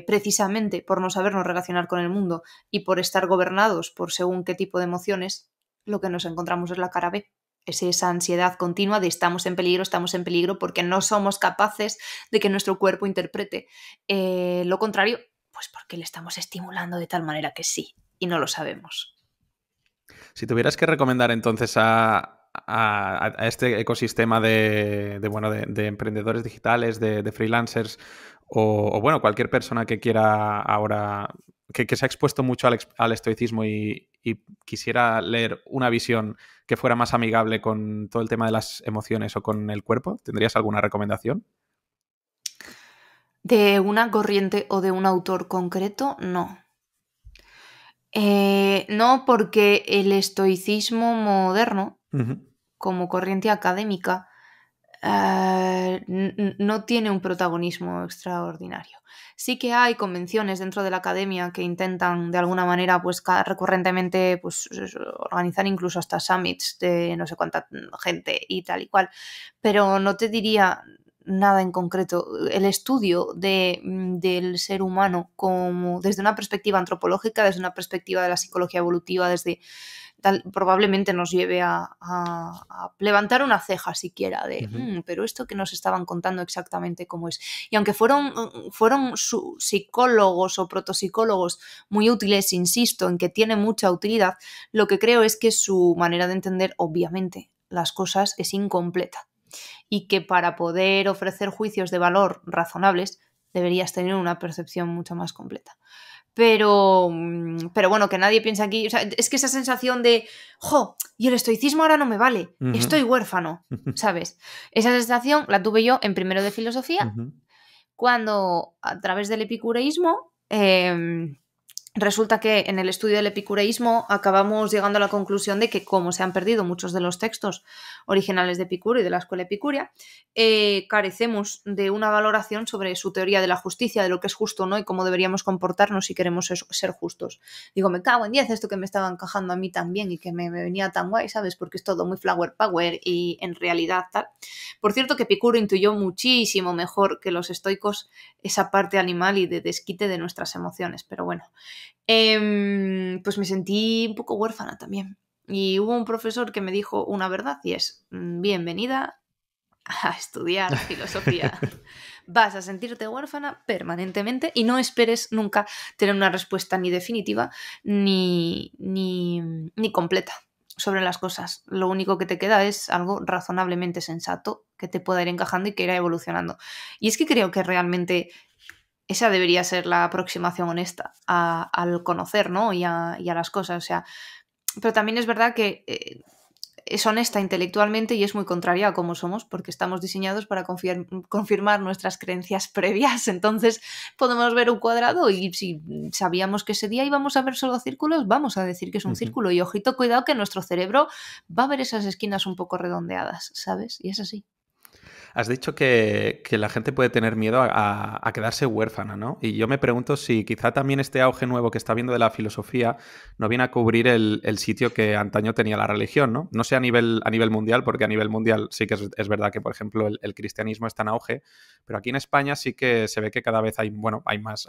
[SPEAKER 2] precisamente por no sabernos relacionar con el mundo y por estar gobernados por según qué tipo de emociones, lo que nos encontramos es la cara B. Es esa ansiedad continua de estamos en peligro, porque no somos capaces de que nuestro cuerpo interprete lo contrario, pues porque le estamos estimulando de tal manera que sí, y no lo sabemos.
[SPEAKER 1] Si tuvieras que recomendar entonces a este ecosistema de emprendedores digitales, de freelancers, o bueno, cualquier persona que quiera ahora, que se ha expuesto mucho al estoicismo y quisiera leer una visión que fuera más amigable con todo el tema de las emociones o con el cuerpo, ¿tendrías alguna recomendación?
[SPEAKER 2] De una corriente o de un autor concreto, no. No, porque el estoicismo moderno,
[SPEAKER 1] Ujú.
[SPEAKER 2] como corriente académica, no tiene un protagonismo extraordinario. Sí que hay convenciones dentro de la academia que intentan de alguna manera pues recurrentemente pues organizar incluso hasta summits de no sé cuánta gente y tal y cual, pero no te diría nada en concreto. El estudio del ser humano como desde una perspectiva antropológica, desde una perspectiva de la psicología evolutiva, desde probablemente nos lleve a levantar una ceja siquiera de,
[SPEAKER 1] Ujú.
[SPEAKER 2] pero esto que nos estaban contando exactamente cómo es. Y aunque fueron psicólogos o protopsicólogos muy útiles, insisto, en que tiene mucha utilidad, lo que creo es que su manera de entender, obviamente, las cosas es incompleta y que para poder ofrecer juicios de valor razonables deberías tener una percepción mucho más completa. Pero bueno, que nadie piensa aquí, o sea, es que esa sensación de, jo, y el estoicismo ahora no me vale,
[SPEAKER 1] Ujú.
[SPEAKER 2] estoy huérfano, ¿sabes? Esa sensación la tuve yo en primero de filosofía,
[SPEAKER 1] Ujú.
[SPEAKER 2] cuando a través del epicureísmo resulta que en el estudio del epicureísmo acabamos llegando a la conclusión de que como se han perdido muchos de los textos originales de Epicuro y de la escuela epicúrea, carecemos de una valoración sobre su teoría de la justicia, de lo que es justo o no y cómo deberíamos comportarnos si queremos ser justos. Digo, me cago en 10 esto que me estaba encajando a mí también y que me venía tan guay, ¿sabes? Porque es todo muy flower power y en realidad tal. Por cierto que Epicuro intuyó muchísimo mejor que los estoicos esa parte animal y de desquite de nuestras emociones, pero bueno. Pues me sentí un poco huérfana también. Y hubo un profesor que me dijo una verdad y es, bienvenida a estudiar filosofía. Vas a sentirte huérfana permanentemente y no esperes nunca tener una respuesta ni definitiva ni completa sobre las cosas. Lo único que te queda es algo razonablemente sensato que te pueda ir encajando y que irá evolucionando. Y es que creo que realmente esa debería ser la aproximación honesta al conocer, ¿no? Y a las cosas. O sea, pero también es verdad que es honesta intelectualmente y es muy contraria a cómo somos, porque estamos diseñados para confirmar nuestras creencias previas. Entonces podemos ver un cuadrado y si sabíamos que ese día íbamos a ver solo círculos, vamos a decir que es un
[SPEAKER 1] Ujú.
[SPEAKER 2] círculo. Y ojito, cuidado que nuestro cerebro va a ver esas esquinas un poco redondeadas, ¿sabes? Y es así.
[SPEAKER 1] Has dicho que la gente puede tener miedo a quedarse huérfana, ¿no? Y yo me pregunto si quizá también este auge nuevo que está viendo de la filosofía no viene a cubrir el sitio que antaño tenía la religión, ¿no? No sé a nivel mundial, porque a nivel mundial sí que es verdad que, por ejemplo, el cristianismo está en auge, pero aquí en España sí que se ve que cada vez hay, bueno, hay más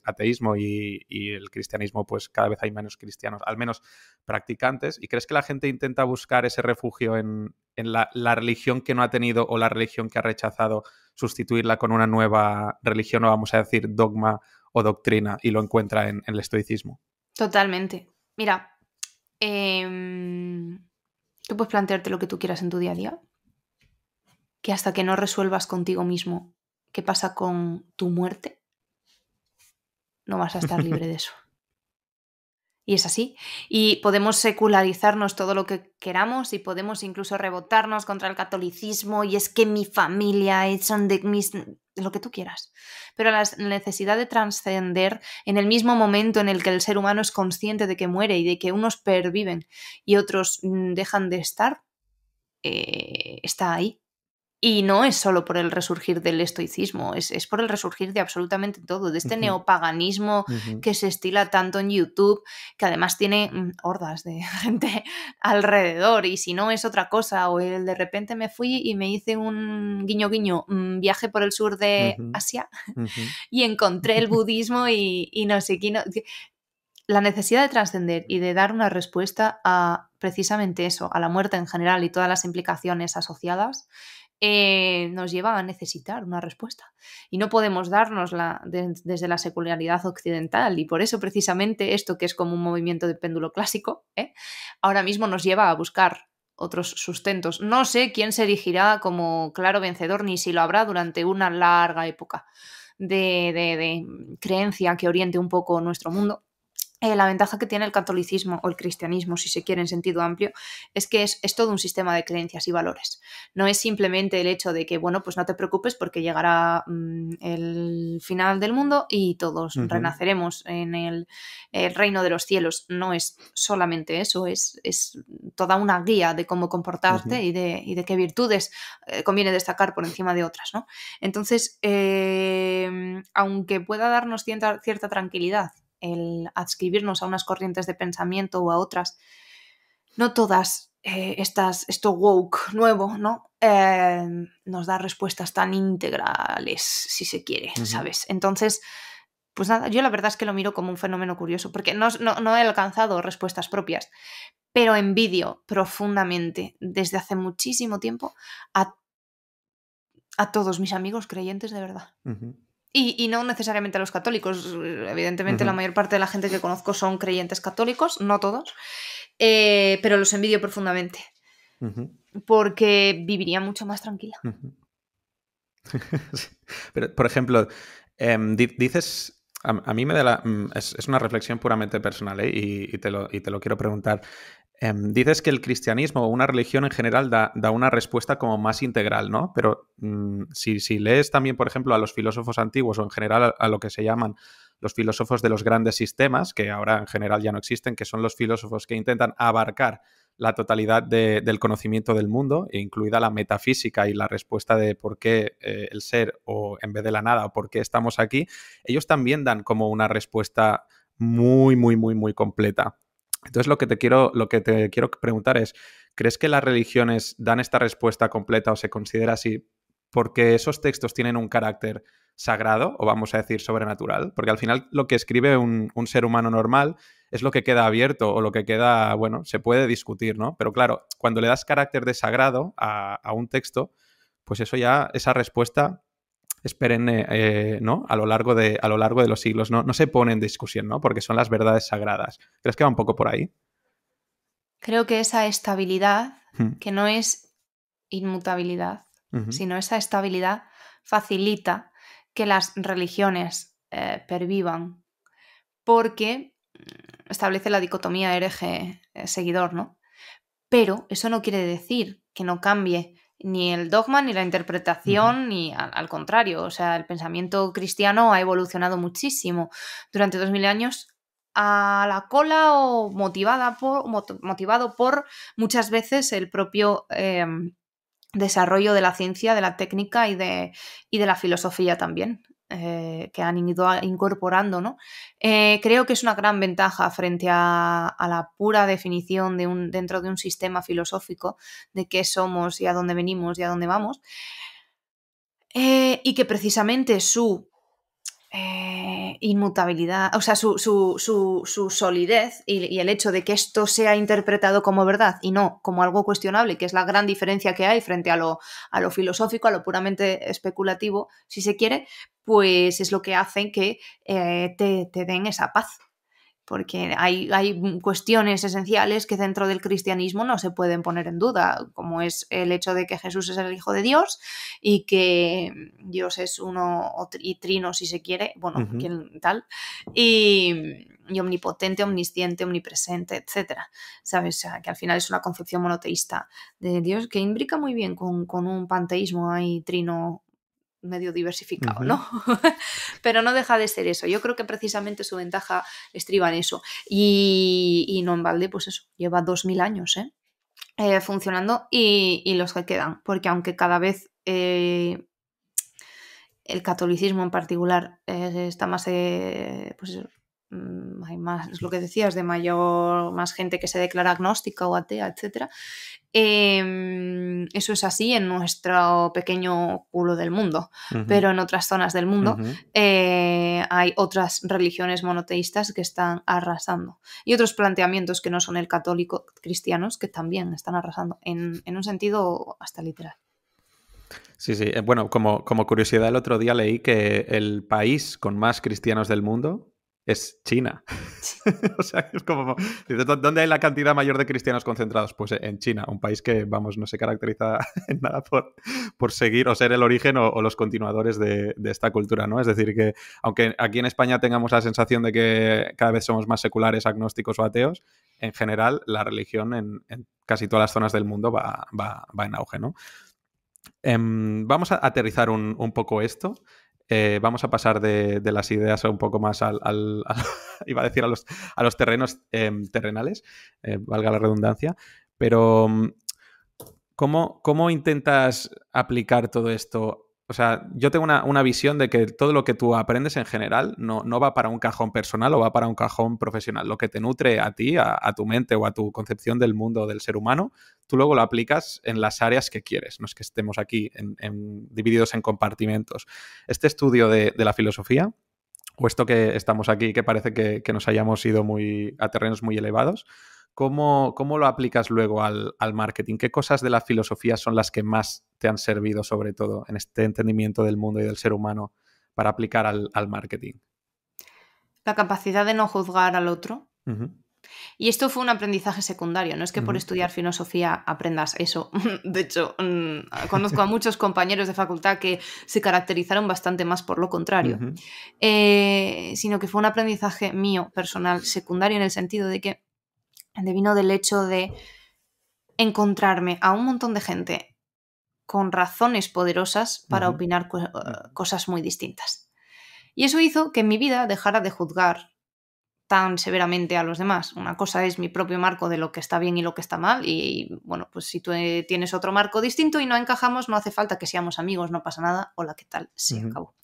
[SPEAKER 1] ateísmo y el cristianismo, pues cada vez hay menos cristianos, al menos practicantes. ¿Y crees que la gente intenta buscar ese refugio en la religión que no ha tenido o la religión que ha rechazado, sustituirla con una nueva religión o vamos a decir dogma o doctrina y lo encuentra en el estoicismo?
[SPEAKER 2] Totalmente. Mira, tú puedes plantearte lo que tú quieras en tu día a día, que hasta que no resuelvas contigo mismo qué pasa con tu muerte, no vas a estar libre de eso. Y es así. Y podemos secularizarnos todo lo que queramos y podemos incluso rebotarnos contra el catolicismo y es que mi familia son de mis... lo que tú quieras. Pero la necesidad de trascender en el mismo momento en el que el ser humano es consciente de que muere y de que unos perviven y otros dejan de estar, está ahí. Y no es solo por el resurgir del estoicismo, es por el resurgir de absolutamente todo, de este
[SPEAKER 1] Ujú,
[SPEAKER 2] neopaganismo
[SPEAKER 1] ujú,
[SPEAKER 2] que se estila tanto en YouTube, que además tiene hordas de gente alrededor, y si no es otra cosa, o el de repente me fui y me hice un guiño guiño viaje por el sur de
[SPEAKER 1] ujú,
[SPEAKER 2] Asia
[SPEAKER 1] ujú,
[SPEAKER 2] y encontré el budismo y no sé qué. La necesidad de trascender y de dar una respuesta a precisamente eso, a la muerte en general y todas las implicaciones asociadas, nos lleva a necesitar una respuesta. Y no podemos dárnosla desde la secularidad occidental. Y por eso precisamente esto que es como un movimiento de péndulo clásico, ahora mismo nos lleva a buscar otros sustentos. No sé quién se erigirá como claro vencedor, ni si lo habrá durante una larga época de creencia que oriente un poco nuestro mundo. La ventaja que tiene el catolicismo o el cristianismo, si se quiere en sentido amplio, es que es todo un sistema de creencias y valores. No es simplemente el hecho de que, bueno, pues no te preocupes porque llegará el final del mundo y todos renaceremos en el reino de los cielos. No es solamente eso, es toda una guía de cómo comportarte y de qué virtudes conviene destacar por encima de otras, ¿no? Entonces, aunque pueda darnos cierta tranquilidad el adscribirnos a unas corrientes de pensamiento o a otras, no todas esto woke nuevo, ¿no? Nos da respuestas tan integrales, si se quiere, ¿sabes? Entonces, pues nada, yo la verdad es que lo miro como un fenómeno curioso, porque no he alcanzado respuestas propias, pero envidio profundamente desde hace muchísimo tiempo a todos mis amigos creyentes de verdad. Y no necesariamente a los católicos. Evidentemente, la mayor parte de la gente que conozco son creyentes católicos, no todos, pero los envidio profundamente. Porque viviría mucho más tranquila.
[SPEAKER 1] Pero, por ejemplo, dices... A mí me da es una reflexión puramente personal, ¿eh? y te lo quiero preguntar. Dices que el cristianismo o una religión en general da una respuesta como más integral, ¿no? Pero si lees también, por ejemplo, a los filósofos antiguos o en general a lo que se llaman los filósofos de los grandes sistemas, que ahora en general ya no existen, que son los filósofos que intentan abarcar la totalidad del conocimiento del mundo, incluida la metafísica y la respuesta de por qué el ser o en vez de la nada o por qué estamos aquí, ellos también dan como una respuesta muy, muy, muy, muy completa. Entonces lo que te quiero preguntar es, ¿crees que las religiones dan esta respuesta completa o se considera así porque esos textos tienen un carácter sagrado o vamos a decir sobrenatural? Porque al final lo que escribe un ser humano normal es lo que queda abierto o lo que queda, bueno, se puede discutir, ¿no? Pero claro, cuando le das carácter de sagrado a un texto, pues eso ya, esa respuesta es perenne, ¿no? A lo largo de los siglos. No se pone en discusión, ¿no? Porque son las verdades sagradas. ¿Crees que va un poco por ahí?
[SPEAKER 2] Creo que esa estabilidad, que no es inmutabilidad, sino esa estabilidad facilita que las religiones pervivan porque establece la dicotomía hereje-seguidor, ¿no? Pero eso no quiere decir que no cambie ni el dogma ni la interpretación, ni al contrario. O sea, el pensamiento cristiano ha evolucionado muchísimo durante 2000 años a la cola o motivado por muchas veces el propio desarrollo de la ciencia, de la técnica y de la filosofía también. Que han ido incorporando, ¿no? Creo que es una gran ventaja frente a la pura definición dentro de un sistema filosófico de qué somos y a dónde venimos y a dónde vamos, y que precisamente su inmutabilidad, o sea, su solidez y el hecho de que esto sea interpretado como verdad y no como algo cuestionable, que es la gran diferencia que hay frente a lo filosófico, a lo puramente especulativo, si se quiere, pues es lo que hace que te den esa paz. Porque hay cuestiones esenciales que dentro del cristianismo no se pueden poner en duda, como es el hecho de que Jesús es el Hijo de Dios y que Dios es uno y trino, si se quiere, bueno, tal, y omnipotente, omnisciente, omnipresente, etcétera, ¿sabes? O sea, que al final es una concepción monoteísta de Dios que imbrica muy bien con un panteísmo ahí trino medio diversificado, ¿no? Pero no deja de ser eso. Yo creo que precisamente su ventaja estriba en eso. Y no en balde, pues eso, lleva 2000 años funcionando y los que quedan. Porque aunque cada vez el catolicismo en particular está más, pues eso, hay más, es lo que decías, de más gente que se declara agnóstica o atea, etcétera. Eso es así en nuestro pequeño culo del mundo, pero en otras zonas del mundo hay otras religiones monoteístas que están arrasando y otros planteamientos que no son el católico cristianos que también están arrasando en un sentido hasta literal.
[SPEAKER 1] Sí, sí. Bueno, como curiosidad, el otro día leí que el país con más cristianos del mundo es China. O sea, es como... ¿Dónde hay la cantidad mayor de cristianos concentrados? Pues en China, un país que, vamos, no se caracteriza en nada por seguir o ser el origen o los continuadores de esta cultura, ¿no? Es decir, que aunque aquí en España tengamos la sensación de que cada vez somos más seculares, agnósticos o ateos, en general la religión en casi todas las zonas del mundo va en auge, ¿no? Vamos a aterrizar un poco esto. Vamos a pasar de las ideas un poco más iba a decir a los terrenos terrenales, valga la redundancia, pero ¿cómo intentas aplicar todo esto? O sea, yo tengo una visión de que todo lo que tú aprendes en general no va para un cajón personal o va para un cajón profesional. Lo que te nutre a ti, a tu mente o a tu concepción del mundo o del ser humano, tú luego lo aplicas en las áreas que quieres. No es que estemos aquí divididos en compartimentos. Este estudio de la filosofía, o esto que estamos aquí, que parece que nos hayamos ido a terrenos muy elevados, ¿cómo lo aplicas luego al marketing? ¿Qué cosas de la filosofía son las que más te han servido, sobre todo, en este entendimiento del mundo y del ser humano para aplicar al marketing?
[SPEAKER 2] La capacidad de no juzgar al otro.
[SPEAKER 1] Uh-huh.
[SPEAKER 2] Y esto fue un aprendizaje secundario, no es que por estudiar filosofía aprendas eso. De hecho, conozco a muchos compañeros de facultad que se caracterizaron bastante más por lo contrario, sino que fue un aprendizaje mío, personal, secundario, en el sentido de que devino del hecho de encontrarme a un montón de gente con razones poderosas para opinar cosas muy distintas. Y eso hizo que en mi vida dejara de juzgar tan severamente a los demás. Una cosa es mi propio marco de lo que está bien y lo que está mal, y bueno, pues si tú tienes otro marco distinto y no encajamos, no hace falta que seamos amigos, no pasa nada, hola, ¿qué tal? Se acabó.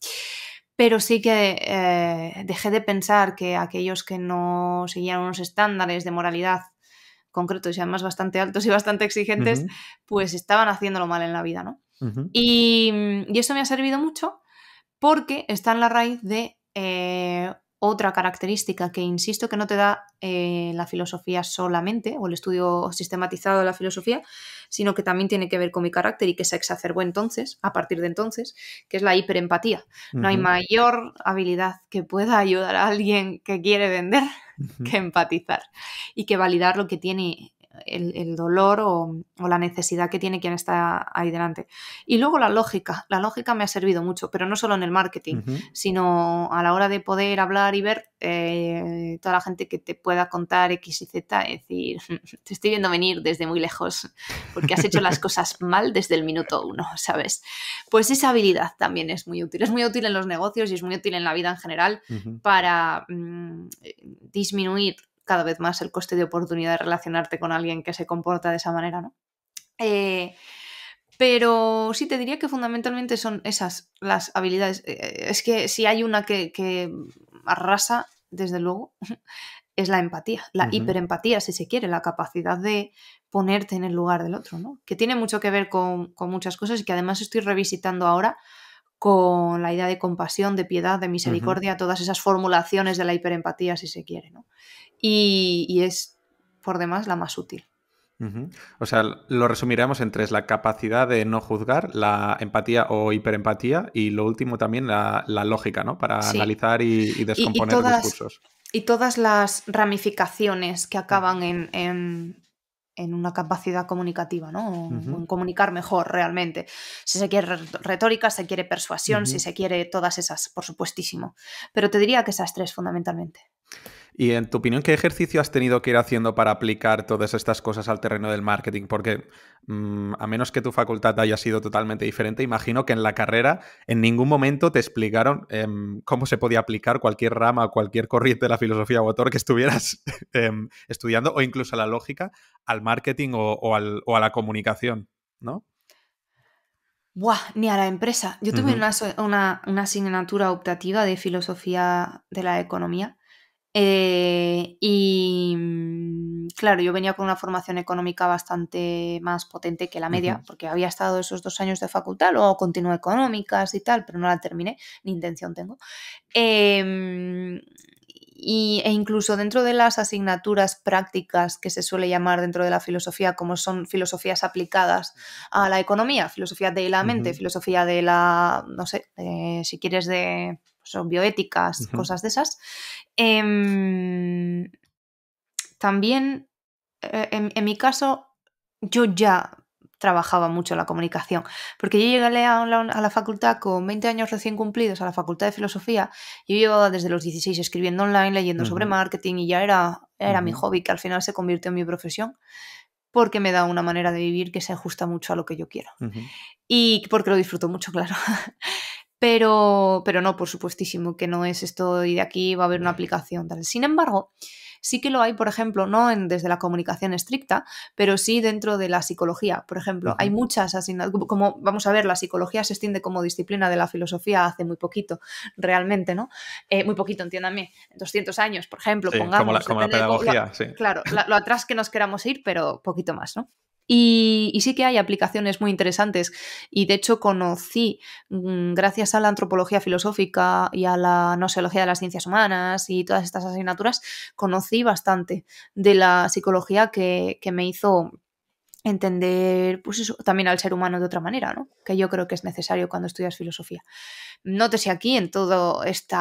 [SPEAKER 2] Pero sí que dejé de pensar que aquellos que no seguían unos estándares de moralidad concretos y además bastante altos y bastante exigentes, pues estaban haciéndolo mal en la vida, ¿no? Y eso me ha servido mucho porque está en la raíz de otra característica que insisto que no te da la filosofía solamente, o el estudio sistematizado de la filosofía, sino que también tiene que ver con mi carácter y que se exacerbó entonces, a partir de entonces, que es la hiperempatía. No hay mayor habilidad que pueda ayudar a alguien que quiere vender que empatizar y que validar lo que tiene el dolor o la necesidad que tiene quien está ahí delante. Y luego la lógica me ha servido mucho, pero no solo en el marketing, sino a la hora de poder hablar y ver toda la gente que te pueda contar X y Z, es decir, te estoy viendo venir desde muy lejos porque has hecho las cosas mal desde el minuto 1, ¿sabes? Pues esa habilidad también es muy útil en los negocios y es muy útil en la vida en general para disminuir cada vez más el coste de oportunidad de relacionarte con alguien que se comporta de esa manera, ¿no? Pero sí, te diría que fundamentalmente son esas las habilidades. Es que si hay una que arrasa, desde luego, es la empatía, la hiperempatía, si se quiere, la capacidad de ponerte en el lugar del otro, ¿no? Que tiene mucho que ver con muchas cosas y que además estoy revisitando ahora con la idea de compasión, de piedad, de misericordia, todas esas formulaciones de la hiperempatía, si se quiere, ¿no? Y es, por demás, la más útil.
[SPEAKER 1] O sea, lo resumiremos en tres: la capacidad de no juzgar, la empatía o hiperempatía, y lo último también, la lógica, ¿no? Para analizar y descomponer discursos.
[SPEAKER 2] Y todas las ramificaciones que acaban en una capacidad comunicativa, ¿no? En comunicar mejor realmente. Si se quiere retórica, si se quiere persuasión, si se quiere todas esas, por supuestísimo. Pero te diría que esas tres fundamentalmente.
[SPEAKER 1] Y en tu opinión, ¿qué ejercicio has tenido que ir haciendo para aplicar todas estas cosas al terreno del marketing? Porque a menos que tu facultad haya sido totalmente diferente, imagino que en la carrera en ningún momento te explicaron cómo se podía aplicar cualquier rama o cualquier corriente de la filosofía o autor que estuvieras estudiando, o incluso la lógica, al marketing o a la comunicación, ¿no?
[SPEAKER 2] ¡Buah! Ni a la empresa. Yo tuve una asignatura optativa de filosofía de la economía. Y claro, yo venía con una formación económica bastante más potente que la media, porque había estado esos 2 años de facultad, luego continué económicas y tal, pero no la terminé, ni intención tengo. E incluso dentro de las asignaturas prácticas que se suele llamar dentro de la filosofía, como son filosofías aplicadas a la economía, filosofía de la mente, filosofía de la, no sé, si quieres de bioéticas, cosas de esas, También, en mi caso, yo ya trabajaba mucho la comunicación, porque yo llegué a la facultad con 20 años recién cumplidos, a la Facultad de Filosofía. Yo llevaba desde los 16 escribiendo online, leyendo sobre marketing, y ya era mi hobby, que al final se convirtió en mi profesión, porque me da una manera de vivir que se ajusta mucho a lo que yo quiero. Y porque lo disfruto mucho, claro. Pero no, por supuestísimo, que no es esto y de aquí va a haber una aplicación tal. Sin embargo, sí que lo hay, por ejemplo, no desde la comunicación estricta, pero sí dentro de la psicología. Por ejemplo, hay muchas asignaturas, como vamos a ver, la psicología se extiende como disciplina de la filosofía hace muy poquito, realmente, ¿no? Muy poquito, entiéndanme, 200 años, por ejemplo,
[SPEAKER 1] Sí,
[SPEAKER 2] pongamos.
[SPEAKER 1] como la pedagogía, sí.
[SPEAKER 2] Claro, lo atrás que nos queramos ir, pero poquito más, ¿no? Y sí que hay aplicaciones muy interesantes, y de hecho conocí, gracias a la antropología filosófica y a la noseología de las ciencias humanas y todas estas asignaturas, conocí bastante de la psicología que me hizo entender, pues eso, también al ser humano de otra manera, ¿no? Que yo creo que es necesario cuando estudias filosofía. Nótese aquí, en todo este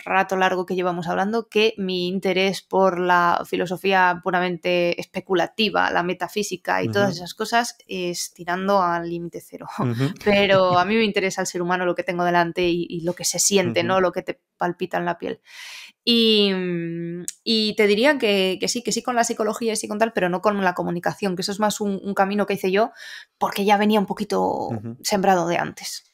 [SPEAKER 2] rato largo que llevamos hablando, que mi interés por la filosofía puramente especulativa, la metafísica y todas esas cosas es tirando al límite cero. Pero a mí me interesa el ser humano, lo que tengo delante y lo que se siente, ¿no? Lo que te palpita en la piel. Y te diría que sí con la psicología y sí con tal, pero no con la comunicación, que eso es más un camino que hice yo porque ya venía un poquito sembrado de antes.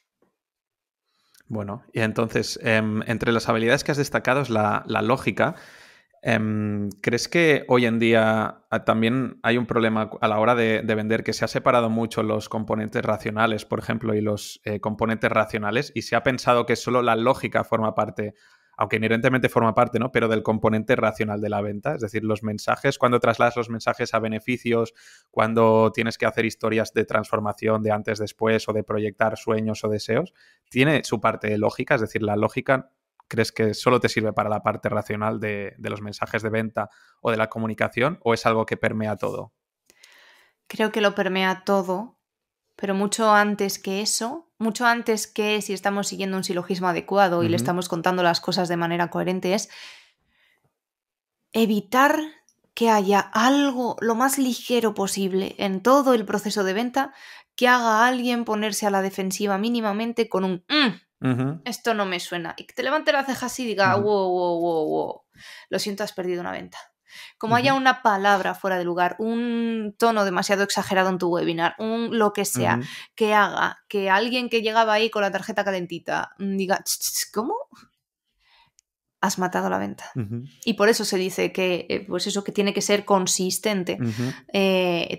[SPEAKER 1] Bueno, y entonces, entre las habilidades que has destacado es la lógica. ¿Crees que hoy en día también hay un problema a la hora de vender, que se ha separado mucho los componentes racionales, por ejemplo, y los componentes racionales, y se ha pensado que solo la lógica forma parte, aunque inherentemente forma parte, ¿no?, pero del componente racional de la venta? Es decir, los mensajes, cuando trasladas los mensajes a beneficios, cuando tienes que hacer historias de transformación de antes, después, o de proyectar sueños o deseos, tiene su parte de lógica. Es decir, la lógica, ¿crees que solo te sirve para la parte racional de los mensajes de venta o de la comunicación, o es algo que permea todo?
[SPEAKER 2] Creo que lo permea todo, pero mucho antes que eso, mucho antes que si estamos siguiendo un silogismo adecuado y le estamos contando las cosas de manera coherente, es evitar que haya algo lo más ligero posible en todo el proceso de venta que haga a alguien ponerse a la defensiva mínimamente con un esto no me suena, y que te levante la ceja así y diga wow, lo siento, has perdido una venta. Como haya una palabra fuera de lugar, un tono demasiado exagerado en tu webinar, lo que sea, que haga que alguien que llegaba ahí con la tarjeta calentita diga, ¿cómo? Has matado la venta. Y por eso se dice que, pues eso, que tiene que ser consistente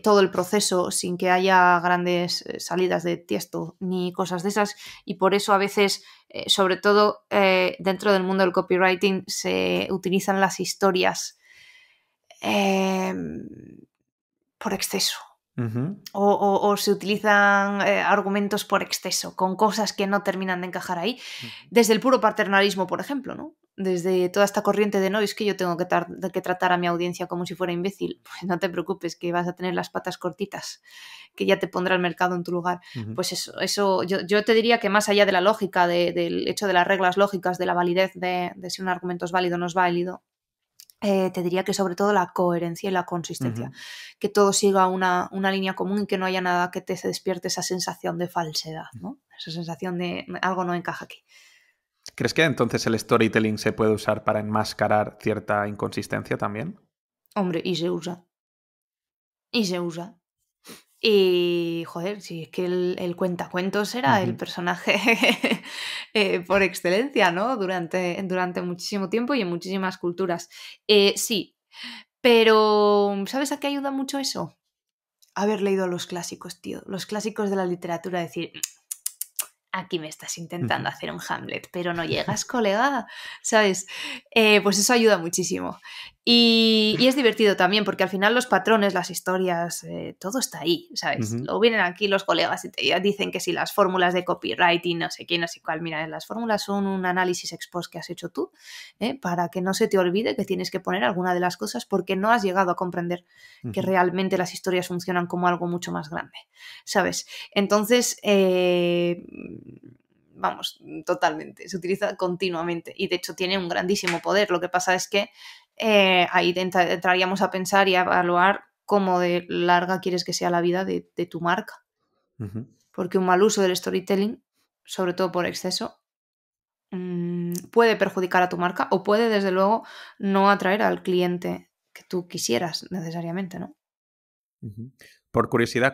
[SPEAKER 2] todo el proceso, sin que haya grandes salidas de tiesto ni cosas de esas. Y por eso a veces, sobre todo dentro del mundo del copywriting, se utilizan las historias por exceso. O se utilizan argumentos por exceso, con cosas que no terminan de encajar ahí, desde el puro paternalismo, por ejemplo, ¿no? Desde toda esta corriente de no, es que yo tengo que tratar a mi audiencia como si fuera imbécil. Pues no te preocupes, que vas a tener las patas cortitas, que ya te pondrá el mercado en tu lugar. Pues eso yo te diría que más allá de la lógica, del hecho de las reglas lógicas, de la validez de si un argumento es válido o no es válido, te diría que sobre todo la coherencia y la consistencia, que todo siga una línea común y que no haya nada que te despierte esa sensación de falsedad, ¿no? Esa sensación de algo no encaja aquí.
[SPEAKER 1] ¿Crees que entonces el storytelling se puede usar para enmascarar cierta inconsistencia también?
[SPEAKER 2] Hombre, y se usa. Y se usa. Y, joder, si es que el cuentacuentos era el personaje por excelencia, ¿no? Durante muchísimo tiempo y en muchísimas culturas. Sí, pero ¿sabes a qué ayuda mucho eso? Haber leído los clásicos, tío. Los clásicos de la literatura, decir, aquí me estás intentando hacer un Hamlet, pero no llegas, colega, ¿sabes? Pues eso ayuda muchísimo. Y es divertido también, porque al final los patrones, las historias, todo está ahí, ¿sabes? Luego vienen aquí los colegas y te dicen que si las fórmulas de copywriting, no sé qué, no sé cuál. Mira, las fórmulas son un análisis ex post que has hecho tú, para que no se te olvide que tienes que poner alguna de las cosas porque no has llegado a comprender que realmente las historias funcionan como algo mucho más grande, ¿sabes? Entonces, vamos, totalmente, se utiliza continuamente y de hecho tiene un grandísimo poder. Lo que pasa es que ahí entraríamos a pensar y a evaluar cómo de larga quieres que sea la vida de tu marca. Porque un mal uso del storytelling, sobre todo por exceso, puede perjudicar a tu marca o puede, desde luego, no atraer al cliente que tú quisieras necesariamente, ¿no?
[SPEAKER 1] Por curiosidad,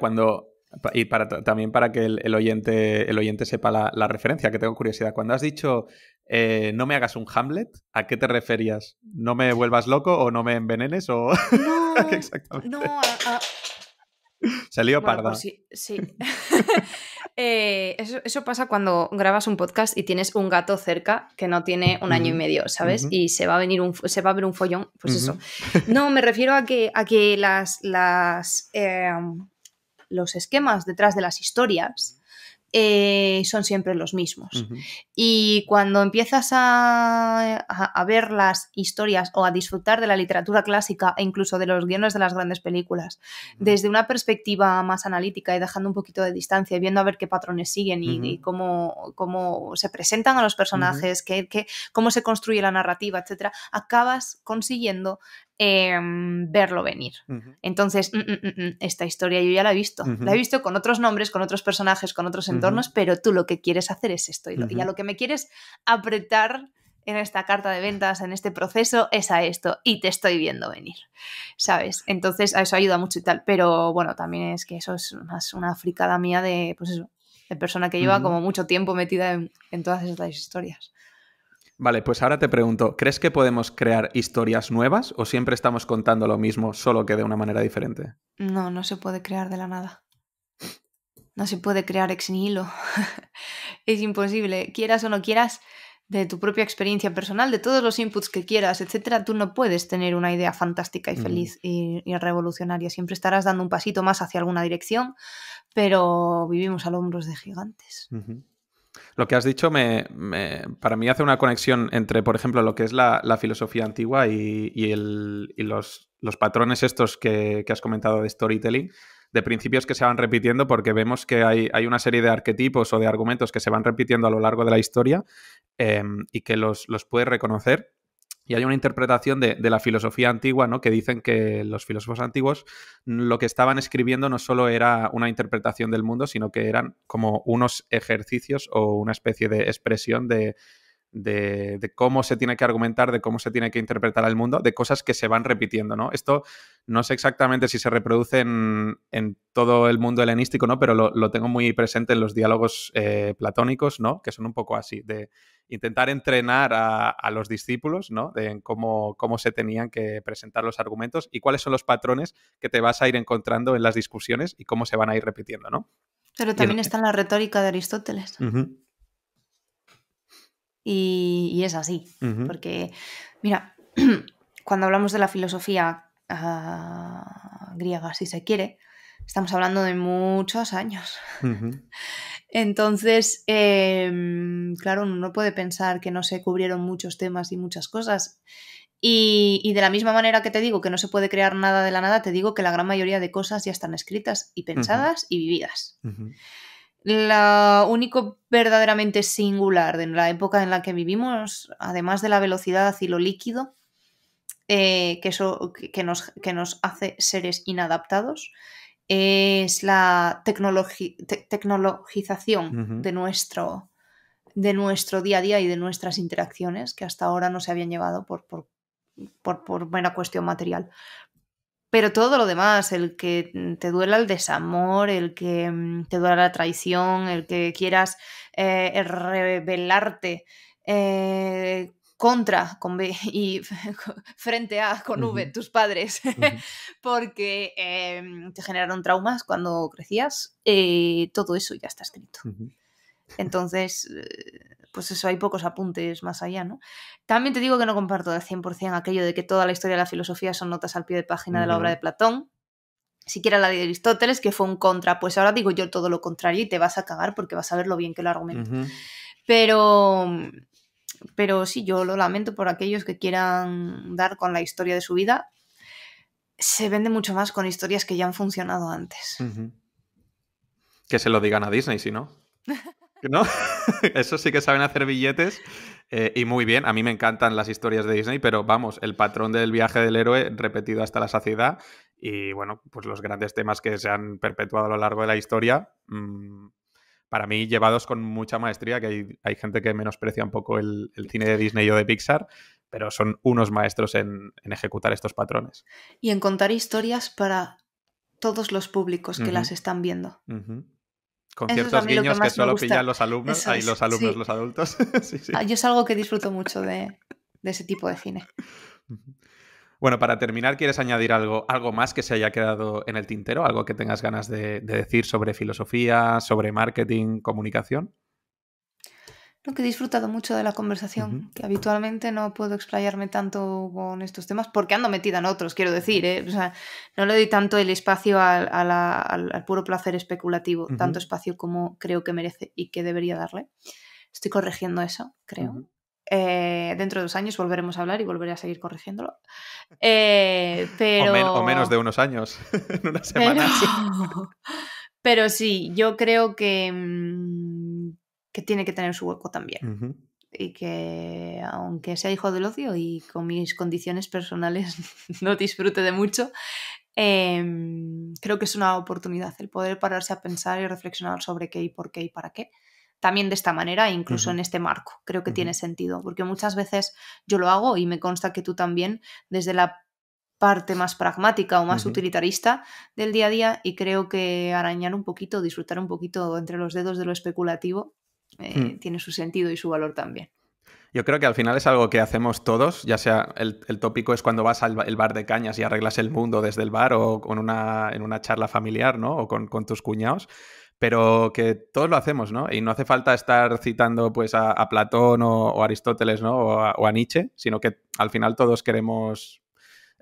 [SPEAKER 1] y también para que el oyente sepa la referencia, que tengo curiosidad. Cuando has dicho no me hagas un Hamlet, ¿a qué te referías? ¿No me vuelvas loco o no me envenenes? ¿O
[SPEAKER 2] No,
[SPEAKER 1] qué exactamente?
[SPEAKER 2] no.
[SPEAKER 1] Salió
[SPEAKER 2] Bueno, por
[SPEAKER 1] parda.
[SPEAKER 2] sí. Eso pasa cuando grabas un podcast y tienes un gato cerca que no tiene un año y medio, ¿sabes? Y se va a ver un follón, pues eso. No, me refiero a que los esquemas detrás de las historias son siempre los mismos. Y cuando empiezas a ver las historias o a disfrutar de la literatura clásica e incluso de los guiones de las grandes películas desde una perspectiva más analítica y dejando un poquito de distancia y viendo a ver qué patrones siguen y cómo se presentan a los personajes, cómo se construye la narrativa, etcétera, acabas consiguiendo verlo venir. Entonces, esta historia yo ya la he visto. La he visto con otros nombres, con otros personajes, con otros entornos, pero tú lo que quieres hacer es esto. Y a lo que me quieres apretar en esta carta de ventas, en este proceso, es a esto. Y te estoy viendo venir, ¿sabes? Entonces, a eso ayuda mucho y tal. Pero bueno, también es que eso es más una fricada mía de, pues eso, de persona que lleva como mucho tiempo metida en todas estas historias.
[SPEAKER 1] Vale, pues ahora te pregunto, ¿crees que podemos crear historias nuevas o siempre estamos contando lo mismo, solo que de una manera diferente?
[SPEAKER 2] No se puede crear de la nada. No se puede crear ex nihilo. Es imposible. Quieras o no quieras, de tu propia experiencia personal, de todos los inputs que quieras, etcétera, tú no puedes tener una idea fantástica y feliz y revolucionaria. Siempre estarás dando un pasito más hacia alguna dirección, pero vivimos a hombros de gigantes.
[SPEAKER 1] Lo que has dicho para mí hace una conexión entre, por ejemplo, lo que es la filosofía antigua y los patrones estos que has comentado de storytelling, de principios que se van repitiendo, porque vemos que hay una serie de arquetipos o de argumentos que se van repitiendo a lo largo de la historia y que los puedes reconocer. Y hay una interpretación de la filosofía antigua, ¿no? Que dicen que los filósofos antiguos lo que estaban escribiendo no solo era una interpretación del mundo, sino que eran como unos ejercicios o una especie de expresión de cómo se tiene que argumentar, de cómo se tiene que interpretar el mundo, de cosas que se van repitiendo, ¿no? Esto no sé exactamente si se reproduce en todo el mundo helenístico, ¿no? Pero lo tengo muy presente en los diálogos platónicos, ¿no? Que son un poco así, de intentar entrenar a los discípulos, ¿no? De cómo se tenían que presentar los argumentos y cuáles son los patrones que te vas a ir encontrando en las discusiones y cómo se van a ir repitiendo, ¿no?
[SPEAKER 2] Pero también está en la retórica de Aristóteles. Y es así, porque, mira, cuando hablamos de la filosofía griega, si se quiere, estamos hablando de muchos años. Entonces, claro, uno no puede pensar que no se cubrieron muchos temas y muchas cosas. Y de la misma manera que te digo que no se puede crear nada de la nada, te digo que la gran mayoría de cosas ya están escritas y pensadas y vividas. Lo único verdaderamente singular de la época en la que vivimos, además de la velocidad y lo líquido, que nos hace seres inadaptados, es la tecnologización de nuestro día a día y de nuestras interacciones, que hasta ahora no se habían llevado por mera cuestión material. Pero todo lo demás, el que te duela el desamor, el que te duela la traición, el que quieras rebelarte contra con B y frente a con V tus padres porque te generaron traumas cuando crecías, todo eso ya está escrito. Entonces, pues eso, hay pocos apuntes más allá, ¿no? También te digo que no comparto al 100% aquello de que toda la historia de la filosofía son notas al pie de página de la obra de Platón, siquiera la de Aristóteles, que fue un contra. Pues ahora digo yo todo lo contrario y te vas a cagar porque vas a ver lo bien que lo argumento. Pero sí, yo lo lamento por aquellos que quieran dar con la historia de su vida. Se vende mucho más con historias que ya han funcionado antes.
[SPEAKER 1] Que se lo digan a Disney, si no. ¿No? Eso sí que saben hacer billetes y muy bien. A mí me encantan las historias de Disney, pero vamos, el patrón del viaje del héroe repetido hasta la saciedad y bueno, pues los grandes temas que se han perpetuado a lo largo de la historia, para mí llevados con mucha maestría, que hay gente que menosprecia un poco el cine de Disney o de Pixar, pero son unos maestros en ejecutar estos patrones.
[SPEAKER 2] Y en contar historias para todos los públicos que las están viendo.
[SPEAKER 1] Con
[SPEAKER 2] Eso es
[SPEAKER 1] ciertos
[SPEAKER 2] a mí lo que
[SPEAKER 1] guiños que
[SPEAKER 2] más me
[SPEAKER 1] solo
[SPEAKER 2] gusta.
[SPEAKER 1] pillan los alumnos,
[SPEAKER 2] Eso es,
[SPEAKER 1] los alumnos,
[SPEAKER 2] sí.
[SPEAKER 1] los adultos. Sí, sí.
[SPEAKER 2] Yo es algo que disfruto mucho de ese tipo de cine.
[SPEAKER 1] Bueno, para terminar, ¿quieres añadir algo más que se haya quedado en el tintero? ¿Algo que tengas ganas de decir sobre filosofía, sobre marketing, comunicación?
[SPEAKER 2] Lo que he disfrutado mucho de la conversación, que habitualmente no puedo explayarme tanto con estos temas porque ando metida en otros, quiero decir, ¿eh? O sea, no le doy tanto el espacio al puro placer especulativo, tanto espacio como creo que merece y que debería darle. Estoy corrigiendo eso, creo. Dentro de 2 años volveremos a hablar y volveré a seguir corrigiéndolo. Pero...
[SPEAKER 1] O menos de unos años, en unas semanas.
[SPEAKER 2] Pero sí, yo creo que tiene que tener su hueco también. Y que aunque sea hijo del ocio y con mis condiciones personales no disfrute de mucho, creo que es una oportunidad el poder pararse a pensar y reflexionar sobre qué y por qué y para qué. También de esta manera, incluso en este marco, creo que tiene sentido, porque muchas veces yo lo hago y me consta que tú también, desde la parte más pragmática o más utilitarista del día a día, y creo que arañar un poquito, disfrutar un poquito entre los dedos de lo especulativo tiene su sentido y su valor también.
[SPEAKER 1] Yo creo que al final es algo que hacemos todos, ya sea el tópico es cuando vas al bar de cañas y arreglas el mundo desde el bar o en una charla familiar, ¿no? O con tus cuñados, pero que todos lo hacemos, ¿no? Y no hace falta estar citando pues a Platón o Aristóteles, ¿no? O a Nietzsche, sino que al final todos queremos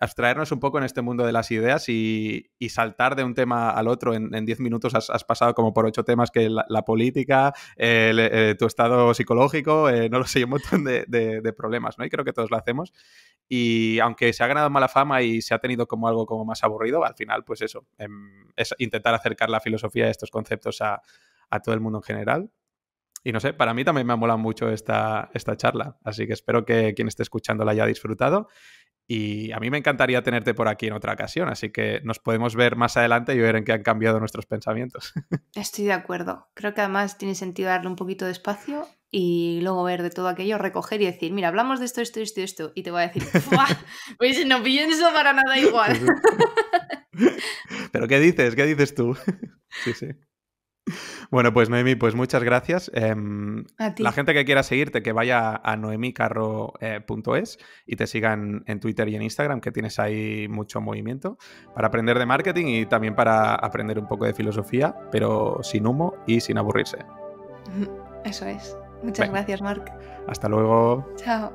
[SPEAKER 1] abstraernos un poco en este mundo de las ideas y saltar de un tema al otro. En 10 minutos has pasado como por 8 temas que la política, tu estado psicológico, no lo sé, un montón de problemas, ¿no? Y creo que todos lo hacemos. Y aunque se ha ganado mala fama y se ha tenido como algo como más aburrido, al final, pues eso, es intentar acercar la filosofía de estos conceptos a todo el mundo en general. Y no sé, para mí también me ha molado mucho esta charla, así que espero que quien esté escuchando la haya disfrutado. Y a mí me encantaría tenerte por aquí en otra ocasión, así que nos podemos ver más adelante y ver en qué han cambiado nuestros pensamientos.
[SPEAKER 2] Estoy de acuerdo. Creo que además tiene sentido darle un poquito de espacio y luego ver de todo aquello, recoger y decir, mira, hablamos de esto, esto, esto, esto. Y te voy a decir, ¡buah! Pues no pienso para nada igual.
[SPEAKER 1] ¿Pero qué dices? ¿Qué dices tú? Sí, sí. Bueno, pues Noemí, pues muchas gracias.
[SPEAKER 2] A ti.
[SPEAKER 1] La gente que quiera seguirte, que vaya a noemicarro.es y te sigan en Twitter y en Instagram, que tienes ahí mucho movimiento para aprender de marketing y también para aprender un poco de filosofía, pero sin humo y sin aburrirse.
[SPEAKER 2] Eso es. Muchas gracias, Marc.
[SPEAKER 1] Hasta luego.
[SPEAKER 2] Chao.